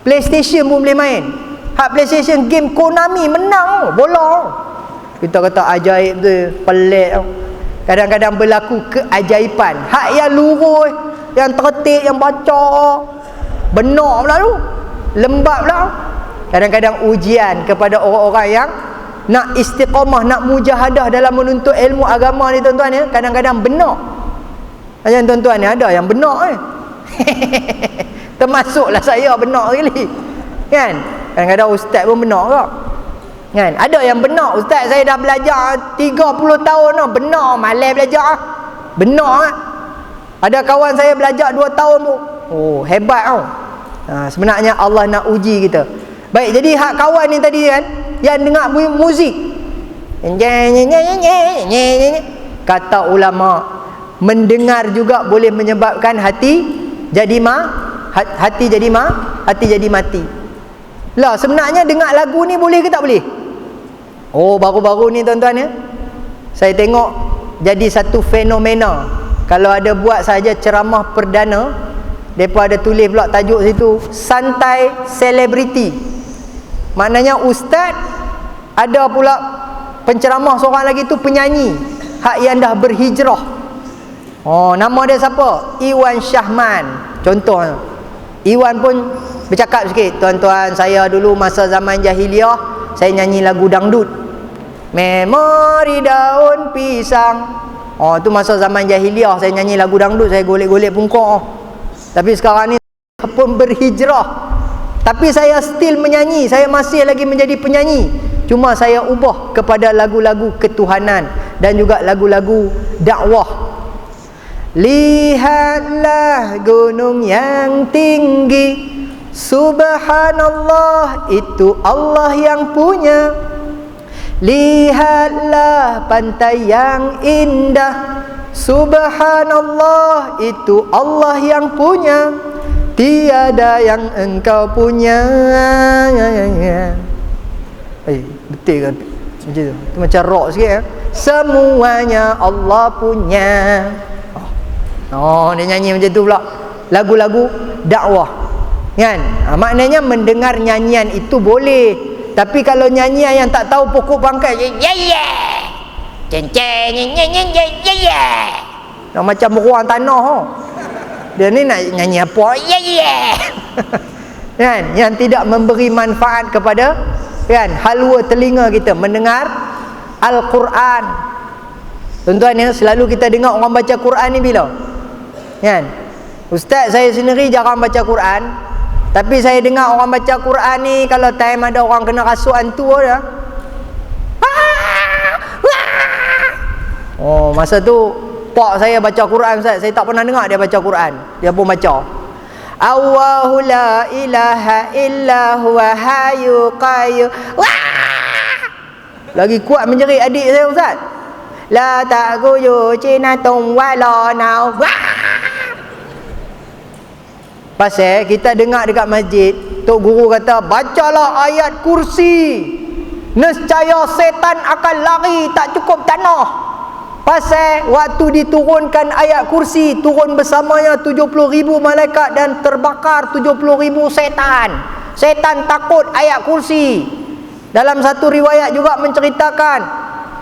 PlayStation pun boleh main. Hak PlayStation game Konami menang bola. Kita kata ajaib tu, pelik tu. Kadang-kadang berlaku keajaiban. Hak yang lurus, yang tertik, yang baca benar pula tu, lembab pula. Kadang-kadang ujian kepada orang-orang yang nak istiqamah, nak mujahadah dalam menuntut ilmu agama ni tuan-tuan ya, kadang-kadang benar. Macam tuan-tuan ni ada yang benar termasuklah saya benar sekali. Kan? Kadang-kadang ustaz pun benar ke? Kan? Ada yang benar, ustaz saya dah belajar 30 tahun dah, benar malas belajar. Benar kan? Ada kawan saya belajar 2 tahun pun. Oh, hebat tau. Sebenarnya Allah nak uji kita. Baik, jadi hak kawan ni tadi kan, yang dengar muzik, kata ulama, mendengar juga boleh menyebabkan hati jadi hati jadi mati. Lah sebenarnya dengar lagu ni boleh ke tak boleh? Oh, baru-baru ni tuan-tuan ya, saya tengok jadi satu fenomena. Kalau ada buat saja ceramah perdana, depa ada tulis pula tajuk situ, santai selebriti. Maknanya ustaz, ada pula penceramah seorang lagi tu penyanyi hak yang dah berhijrah. Oh, nama dia siapa? Iwan Syahman. Contohnya Iwan pun bercakap sikit, tuan-tuan, saya dulu masa zaman jahiliah saya nyanyi lagu dangdut, memori daun pisang. Oh, tu masa zaman jahiliah saya nyanyi lagu dangdut, saya golek-golek pungkok. Tapi sekarang ni pun berhijrah, tapi saya still menyanyi, saya masih lagi menjadi penyanyi. Cuma saya ubah kepada lagu-lagu ketuhanan dan juga lagu-lagu dakwah. Lihatlah gunung yang tinggi, subhanallah, itu Allah yang punya. Lihatlah pantai yang indah, subhanallah, itu Allah yang punya. Tiada yang engkau punya. Betul kan? Macam tu. Itu macam rock sikit ya. Semuanya Allah punya. Oh, dia nyanyi macam tu pula. Lagu-lagu dakwah. Kan? Maknanya mendengar nyanyian itu boleh. Tapi kalau nyanyian yang tak tahu pokok pangkat, macam beruang tanah. Dia ni nak nyanyi apa? Kan? Yang tidak memberi manfaat kepada kan halwa telinga kita mendengar Al-Quran. Tuan-tuan ya, selalu kita dengar orang baca Quran ni bila? Kan? Ustaz saya sendiri jarang baca Quran, tapi saya dengar orang baca Quran ni kalau time ada orang kena rasuk hantu dah. Oh, masa tu pak saya baca Quran Ustaz, saya tak pernah dengar dia baca Quran. Dia pun baca Allahu la ilaha illa huwa hayyu qayyum. Lagi kuat menjerit adik saya Ustaz. La ta'guyu cinatun wala naw. Pasal kita dengar dekat masjid, tok guru kata, bacalah ayat kursi, nescaya setan akan lari tak cukup tanah. Pasal waktu diturunkan ayat kursi, turun bersamanya 70,000 malaikat dan terbakar 70,000 setan. Setan takut ayat kursi. Dalam satu riwayat juga menceritakan,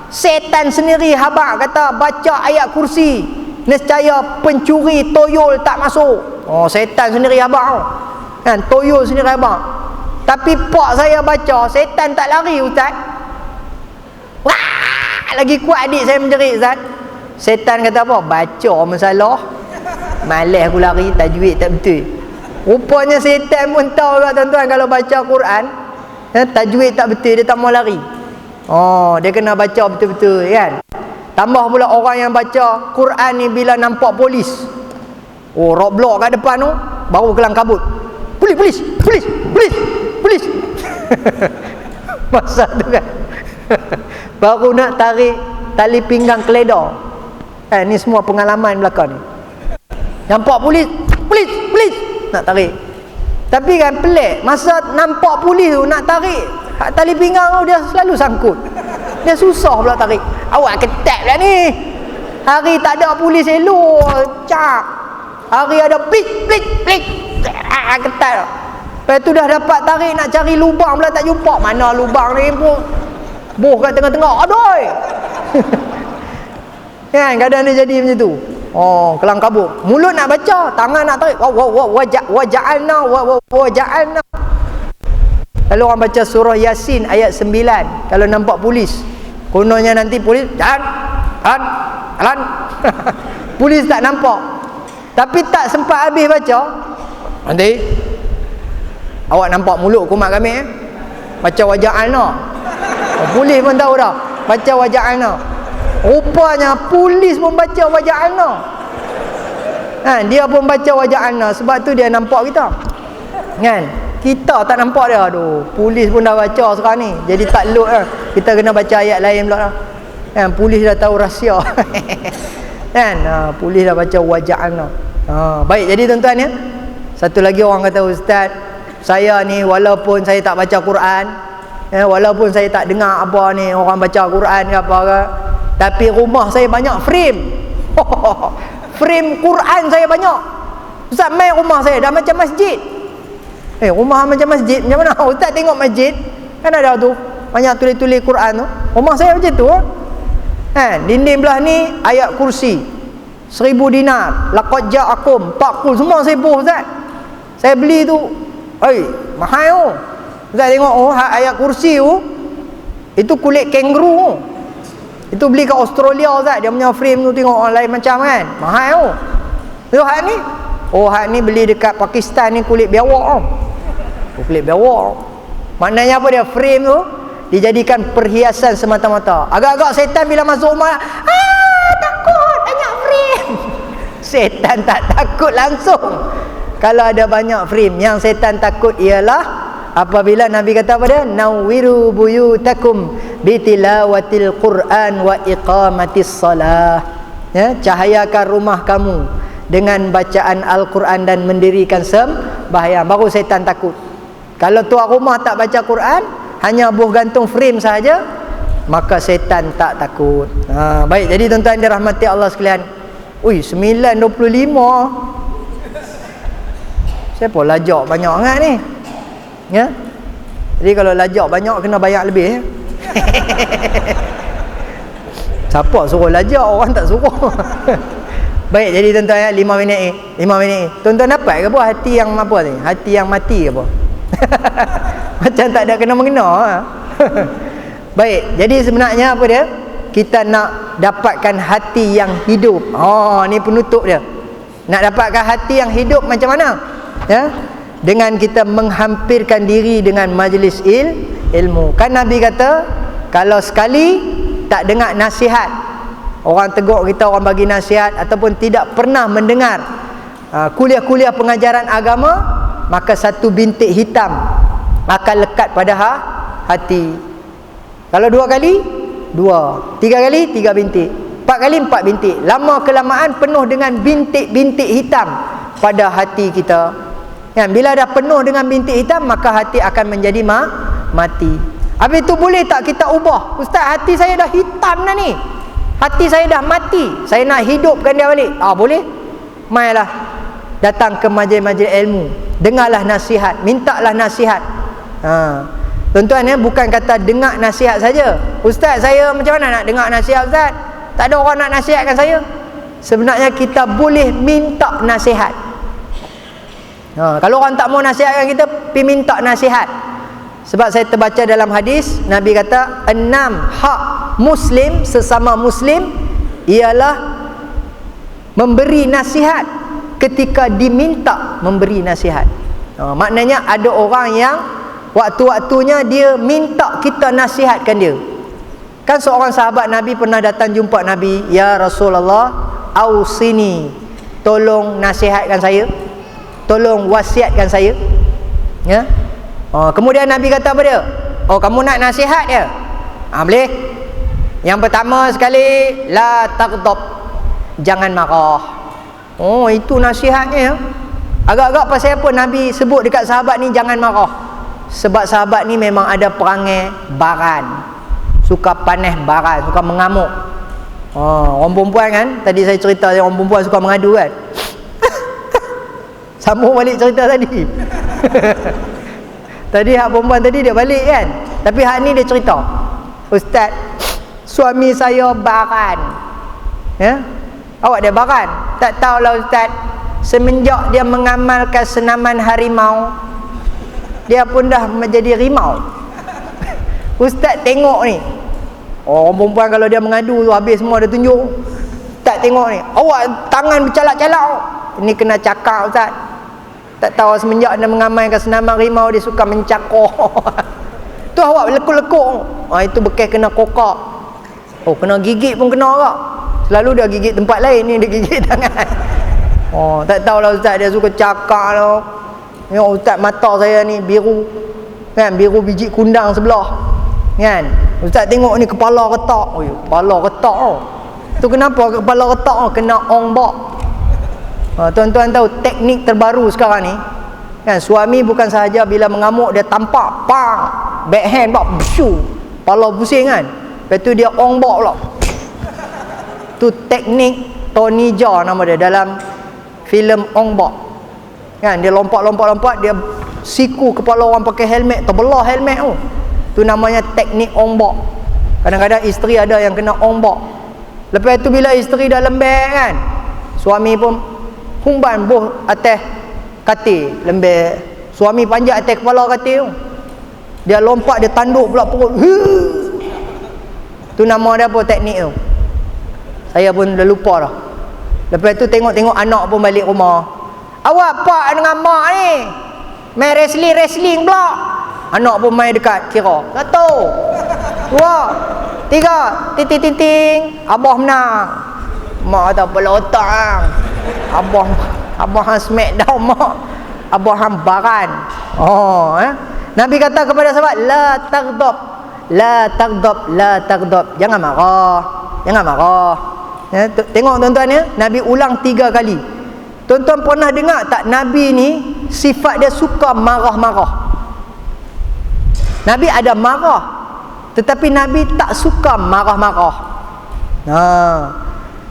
setan sendiri habaq kata baca ayat kursi, nescaya pencuri toyol tak masuk. Oh, setan sendiri habaq kan, toyol sendiri habaq. Tapi pak saya baca, setan tak lari ustaz. Wah, lagi kuat adik saya menjerit ustaz. Setan kata apa? Baca masalah, malas aku lari, tajwid tak betul. Rupanya setan pun tahu lah tuan-tuan, kalau baca Quran tajwid tak betul, dia tak mau lari. Oh, dia kena baca betul-betul kan. Tambah pula orang yang baca Quran ni bila nampak polis, oh, roadblock kat depan tu, baru kelang kabut. Polis. Masa tu kan baru nak tarik tali pinggang keledar. Ni semua pengalaman belakang ni. Nampak polis nak tarik. Tapi kan pelik, masa nampak polis tu nak tarik tali pinggang tu, dia selalu sangkut. Dia susah pula tarik. Awak ketat lah ni. Hari tak ada polis elok, cak. Hari ada plik. Ketat. Lepas tu dah dapat tarik, nak cari lubang pula tak jumpa. Mana lubang ni pun boh kat tengah-tengah. Aduh. Kan kadang dia jadi macam tu. Oh, kelang kabut. Mulut nak baca, tangan nak tarik. Waja'alna. Kalau orang baca surah Yasin ayat 9, kalau nampak polis, kononnya nanti polis jalan. Polis tak nampak. Tapi tak sempat habis baca, nanti awak nampak mulut kumat kami baca waja'alna. Polis pun tahu dah baca waja'alna. Rupanya polis pun baca waja'alna. Dia pun baca waja'alna, sebab tu dia nampak kita kan. Kita tak nampak dia. Aduh, polis pun dah baca sekarang ni, jadi tak load lah. Kita kena baca ayat lain pula lah kan. Polis dah tahu rahsia kan. Polis dah baca waja'alna. Baik, jadi tuan-tuan ya, satu lagi orang kata, ustaz, saya ni walaupun saya tak baca Quran, walaupun saya tak dengar apa ni orang baca Quran ke apa ke, tapi rumah saya banyak frame. Frame Quran saya banyak. Ustaz, main rumah saya dah macam masjid. Rumah macam masjid macam mana? Ustaz tengok masjid kan ada tu banyak tulis-tulis Quran tu. Rumah saya macam tu kan. Dinding belah ni ayat kursi 1,000 dinar, laqad ja'akum, taqul, semua saya buh ustaz. Saya beli tu mahal tu. Ustaz tengok ayat kursi tu, itu kulit kangaroo. Itu beli kat Australia ustaz. Dia punya frame tu tengok orang lain macam kan, mahal tu. Hak ni hak ni beli dekat Pakistan ni kulit biawak tu. Kulit biawak. Maknanya apa dia? Frame tu dijadikan perhiasan semata-mata. Agak-agak setan bila masuk rumah, takut banyak frame. Setan tak takut langsung kalau ada banyak frame. Yang setan takut ialah apabila Nabi kata apa dia? Nawwiru buyutakum bitilawatil Quran wa iqamatis salah. Cahayakan rumah kamu dengan bacaan Al-Quran dan mendirikan sembahyang. Baru setan takut. Kalau tuan rumah tak baca Quran, hanya buh gantung frame saja, maka setan tak takut. Baik, jadi tuan-tuan dirahmati Allah sekalian. 9.25. Siapa lajak banyak sangat ni? Ya. Jadi kalau lajak banyak kena bayar lebih. Siapa suruh lajak, orang tak suruh. Baik, jadi tuan-tuan ya, 5 minit ni. Tuan-tuan dapat ke apa hati yang apa ni? Hati yang mati ke apa? Macam tak ada kena-mengena. Baik, jadi sebenarnya apa dia? Kita nak dapatkan hati yang hidup. Ni penutup dia. Nak dapatkan hati yang hidup macam mana? Ya? Dengan kita menghampirkan diri dengan majlis ilmu. Kan Nabi kata, kalau sekali tak dengar nasihat, orang tegur kita, orang bagi nasihat, ataupun tidak pernah mendengar kuliah-kuliah pengajaran agama, maka satu bintik hitam akan lekat pada hati. Kalau 2 kali, 2. 3 kali, 3 bintik. 4 kali, 4 bintik. Lama kelamaan penuh dengan bintik-bintik hitam pada hati kita. Kan, bila dah penuh dengan bintik hitam, maka hati akan menjadi mati. Habis tu boleh tak kita ubah? Ustaz, hati saya dah hitam dah ni, hati saya dah mati, saya nak hidupkan dia balik. Boleh. Mailah datang ke majlis-majlis ilmu, dengarlah nasihat, mintalah nasihat. Tuan-tuan ya, bukan kata dengar nasihat saja. Ustaz, saya macam mana nak dengar nasihat Ustaz? Tak ada orang nak nasihatkan saya. Sebenarnya kita boleh minta nasihat. Kalau orang tak mau nasihatkan kita, pergi minta nasihat. Sebab saya terbaca dalam hadis, Nabi kata 6 hak Muslim sesama Muslim ialah memberi nasihat ketika diminta memberi nasihat. Maknanya ada orang yang waktu-waktunya dia minta kita nasihatkan dia. Kan seorang sahabat Nabi pernah datang jumpa Nabi, "Ya Rasulullah, ausini, tolong nasihatkan saya, tolong wasiatkan saya." Ya. Kemudian Nabi kata apa dia? Kamu nak nasihat ya? Boleh. Yang pertama sekali, la taghdab, jangan marah. Itu nasihatnya. Agak-agak pasal apa Nabi sebut dekat sahabat ni jangan marah? Sebab sahabat ni memang ada perangai baran, suka panas baran, suka mengamuk. Orang perempuan kan, tadi saya cerita orang perempuan suka mengadu kan. Sambung balik cerita tadi. Tadi hak perempuan tadi dia balik kan, tapi hak ni dia cerita, Ustaz, suami saya baran. Ya? Awak dia baran? Tak tahulah Ustaz, semenjak dia mengamalkan senaman harimau, dia pun dah menjadi rimau. Ustaz tengok ni, orang perempuan kalau dia mengadu tu habis semua dia tunjuk. Ustaz tengok ni, awak tangan bercalak-calak, ini kena cakap Ustaz. Tak tahu semenjak dia mengamalkan senaman rimau, dia suka mencakar. Tu awak lekuk-lekuk. Itu bekas kena kokak. Kena gigit pun kena tak? Selalu dia gigit tempat lain, ni dia gigit tangan. Tak tahulah Ustaz, dia suka cakap lah. Ya Ustaz, mata saya ni biru kan, biru biji kundang sebelah kan. Ustaz tengok ni kepala retak. Kepala retak tu kenapa kepala retak? Kena ongbak. Tuan-tuan tahu teknik terbaru sekarang ni kan, suami bukan sahaja bila mengamuk dia tampak pang, backhand bak, bshu, kepala pusing kan, lepas tu dia ongbak pula. Tu teknik Tony Jaa nama dia dalam filem ongbak kan, dia lompat, dia siku kepala orang pakai helmet, terbelah helmet tu. Tu namanya teknik ongbak. Kadang-kadang isteri ada yang kena ongbak. Lepas tu bila isteri dah lembek kan, suami pun humban boh atas katil lembek, suami panjat atas kepala katil tu, dia lompat, dia tanduk pula perut. Tu nama dia apa teknik tu, saya pun dah lupa dah. Lepas tu tengok-tengok anak pun balik rumah, awak pak dengan mak ni main wrestling pula. Anak pun main dekat, kira 1 2 3 ting, abah menang. Mak kata pula otak abah hang smackdown mak, abah hang baran. Nabi kata kepada sahabat, la taghdab, jangan marah. Ya, tengok tuan-tuan ya, Nabi ulang 3 kali. Tuan-tuan pernah dengar tak Nabi ni sifat dia suka marah-marah? Nabi ada marah, tetapi Nabi tak suka marah-marah.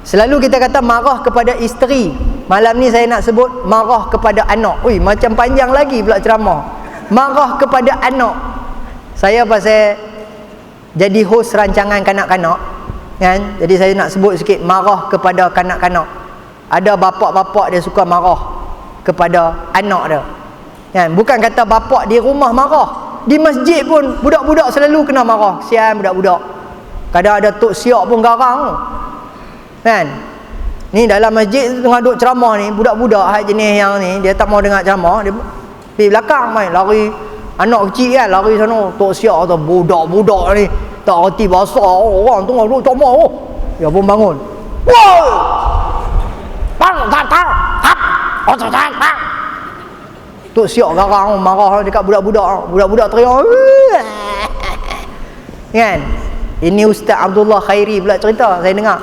Selalu kita kata marah kepada isteri. Malam ni saya nak sebut marah kepada anak. Macam panjang lagi pula ceramah. Marah kepada anak. Saya pasal jadi host rancangan kanak-kanak kan, jadi saya nak sebut sikit marah kepada kanak-kanak. Ada bapak-bapak dia suka marah kepada anak dia kan. Bukan kata bapak di rumah marah, di masjid pun budak-budak selalu kena marah. Sian budak-budak. Kadang ada tok siok pun garang kan. Ni dalam masjid tengah duk ceramah ni, budak-budak hak jenis yang ni dia tak mau dengar ceramah, dia pergi belakang main lari. Anak kecil kan lari sana, tok siok atau budak-budak ni tak reti bahasa orang tengah duk ceramah. Dia pun bangun. Woi! Bang, tak. Tok siok garang marah dekat budak-budak. Budak-budak teriak. Kan? Ini Ustaz Abdullah Khairi pula cerita, saya dengar.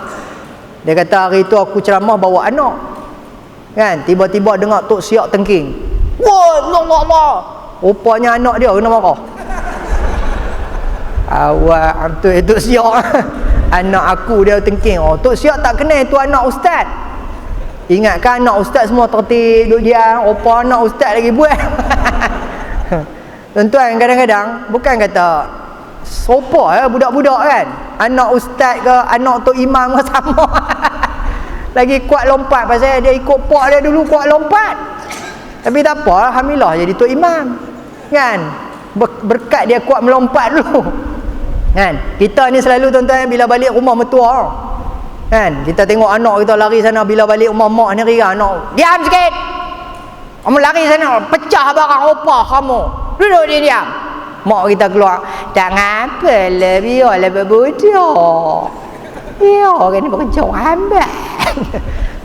Dia kata hari tu aku ceramah bawa anak kan, tiba-tiba dengar tok siak tengking. Wah, Allah. Rupanya anak dia kena marah. Awak tu Tok Siok. Anak aku dia tengking. Oh, Tok Siok tak kenal tu anak ustaz. Ingatkan anak ustaz semua tertib duduk diam. Rupa anak ustaz lagi buat. Tuan-tuan, kadang-kadang bukan kata sopa budak-budak kan. Anak ustaz ke anak tok imam ke sama. Lagi kuat lompat pasal dia ikut pak dia dulu kuat lompat. Tapi tak apa, alhamdulillah jadi tok imam. Kan? Berkat dia kuat melompat dulu. Kan? Kita ni selalu tuan-tuan bila balik rumah mertua. Kan? Kita tengok anak kita lari sana, bila balik rumah mak ni rira anak. Diam sikit. Kamu lari sana, pecah barang opah kamu. Duduk dia diam. Mak kita keluar. Tak ngapa lah, biarlah berbudak. Ya, kan bekerja hambat.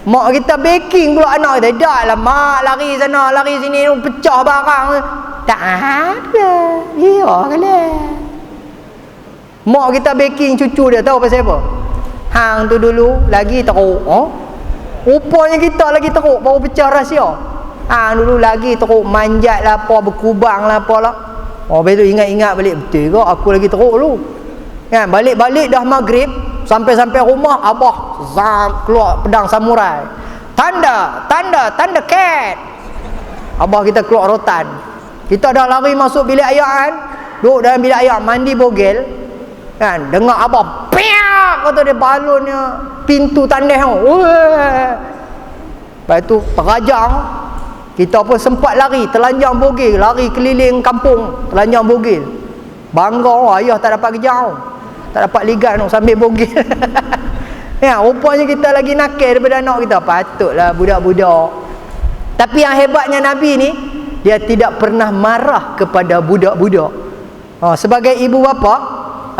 Mak kita backing pula anak kita. Dah lah mak, lari sana, lari sini, pecah barang. Tak apa. Ya kan lah. Mak kita backing cucu dia, tahu pasal apa? Hang tu dulu lagi teruk. Rupanya kita lagi teruk, baru pecah rahsia. Hang dulu lagi teruk, manjat lah apa, berkubang lah apa lah. Lepas tu ingat-ingat balik, betul ke aku lagi teruk dulu. Kan, balik-balik dah maghrib, sampai-sampai rumah abah keluar pedang samurai. Tanda cat. Abah kita keluar rotan. Kita dah lari masuk bilik ayah kan. Duduk dalam bilik ayah mandi bogel. Kan, dengar abah piak kata dia balonnya pintu tandas tu. Lepas tu terajang. Kita pun sempat lari, telanjang bogel, lari keliling kampung, telanjang bogel. Bangga ayah tak dapat kejar. Tak dapat ligan sambil bogel. Ya, rupanya kita lagi nakal daripada anak kita. Patutlah budak-budak. Tapi yang hebatnya Nabi ni, dia tidak pernah marah kepada budak-budak. Sebagai ibu bapa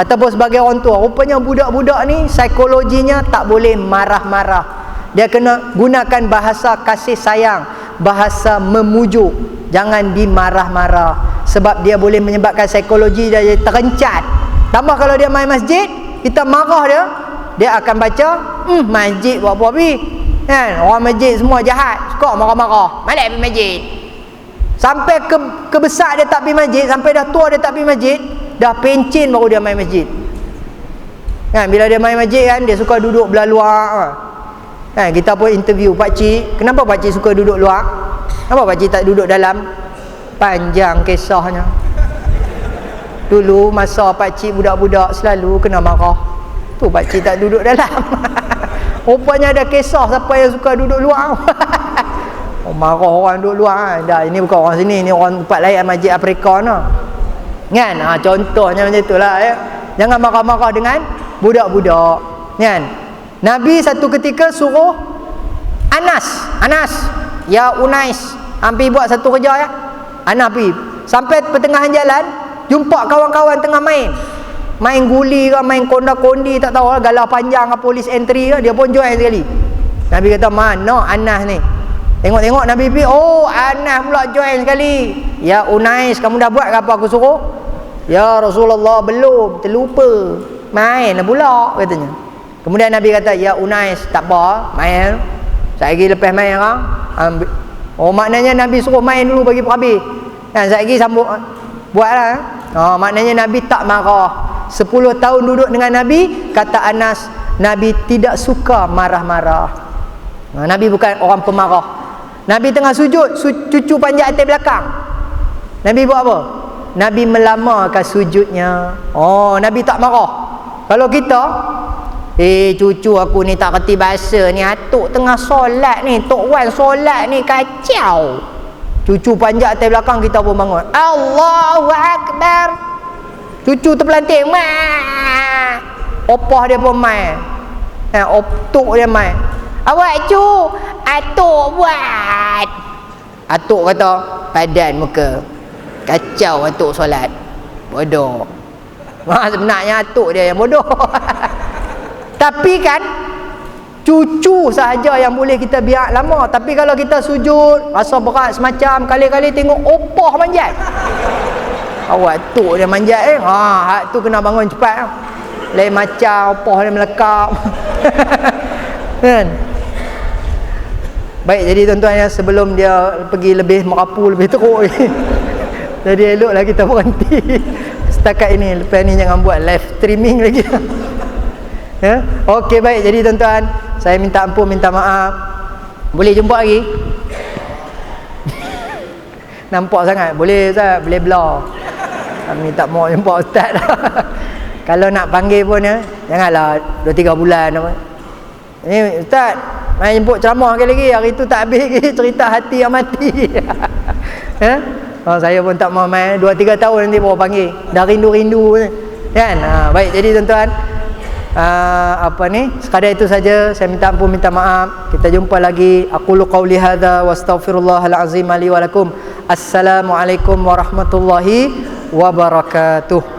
ataupun sebagai orang tua, rupanya budak-budak ni psikologinya tak boleh marah-marah. Dia kena gunakan bahasa kasih sayang, bahasa memujuk. Jangan dimarah-marah, sebab dia boleh menyebabkan psikologi dia jadi terencat. Tambah kalau dia main masjid, kita marah dia, dia akan baca masjid buat apa bi? Kan, orang masjid semua jahat, suka marah-marah. Malas pergi masjid. Sampai ke besar dia tak pergi masjid, sampai dah tua dia tak pergi masjid, dah pencin baru dia main masjid. Kan, bila dia main masjid kan, dia suka duduk belah luar. Kan, kita pun interview pak cik, kenapa pak cik suka duduk luar? Kenapa pak cik tak duduk dalam? Panjang kisahnya. Dulu masa pak cik budak-budak selalu kena marah. Tu pak cik tak duduk dalam. Rupanya ada kisah siapa yang suka duduk luar. Marah orang duduk luar. Dah, ini bukan orang sini, ini orang tempat lain, masjid Afrika no. Kan? Contohnya macam itulah ya. Jangan marah-marah dengan budak-budak. Kan? Nabi satu ketika suruh Anas, ya Unais, hampir buat satu kerja ya. Anas pergi. Sampai pertengahan jalan, jumpa kawan-kawan tengah main guli ke, main konda-kondi, tak tahu lah, galah panjang ke, polis entry ke, dia pun join sekali. Nabi kata, mana Anas ni? Tengok-tengok Nabi pergi, oh Anas pula join sekali. Ya Unais, kamu dah buat ke apa aku suruh? Ya Rasulullah, belum, terlupa. Main lah pula, katanya. Kemudian Nabi kata, ya Unais, tak apa, main. Sekejap lepas main kan, oh maknanya Nabi suruh main dulu bagi perhabis. Dan sekejap sambung, buatlah. Maknanya Nabi tak marah. 10 tahun duduk dengan Nabi, kata Anas, Nabi tidak suka marah-marah. Nabi bukan orang pemarah. Nabi tengah sujud, cucu panjat atas belakang. Nabi buat apa? Nabi melamakan sujudnya. Nabi tak marah. Kalau kita, cucu aku ni tak kerti bahasa ni, atuk tengah solat ni, Tok Wan solat ni kacau. Cucu panjat atas belakang, kita pun bangun. Allahu Akbar. Cucu terpelanting. Opah dia pun main. Tok dia main. Awak cu, atuk buat. Atuk kata, padan muka. Kacau atuk solat. Bodoh. Sebenarnya atuk dia yang bodoh. Tapi kan, cucu sahaja yang boleh kita biar lama. Tapi kalau kita sujud, rasa berat semacam, kali-kali tengok opah manjat. Awak atuk dia manjat hak tu kena bangun cepat. Lain macam opah dia melekap. Kan? Baik, jadi tuan-tuan ya, sebelum dia pergi lebih merapu, lebih teruk jadi eloklah kita berhenti setakat ini. Lepas ni jangan buat live streaming lagi. Ya. Okey, baik, jadi tuan-tuan, saya minta ampun, minta maaf. Boleh jumpa lagi? Nampak sangat? Boleh Ustaz? Boleh blur. Kami tak mau jumpa Ustaz. Kalau nak panggil pun ya, janganlah 2-3 bulan apa. Ni Ustaz, main jemput ceramah lagi. Hari tu tak habis lagi cerita hati yang mati. Ya? Saya pun tak mau main 2-3 tahun nanti baru panggil. Dah rindu-rindu kan. Baik, jadi tuan-tuan, sekadar itu saja. Saya minta ampun, minta maaf. Kita jumpa lagi. Aqulu qauli hadza wa astaghfirullahal azim li wa lakum. Assalamualaikum warahmatullahi wabarakatuh.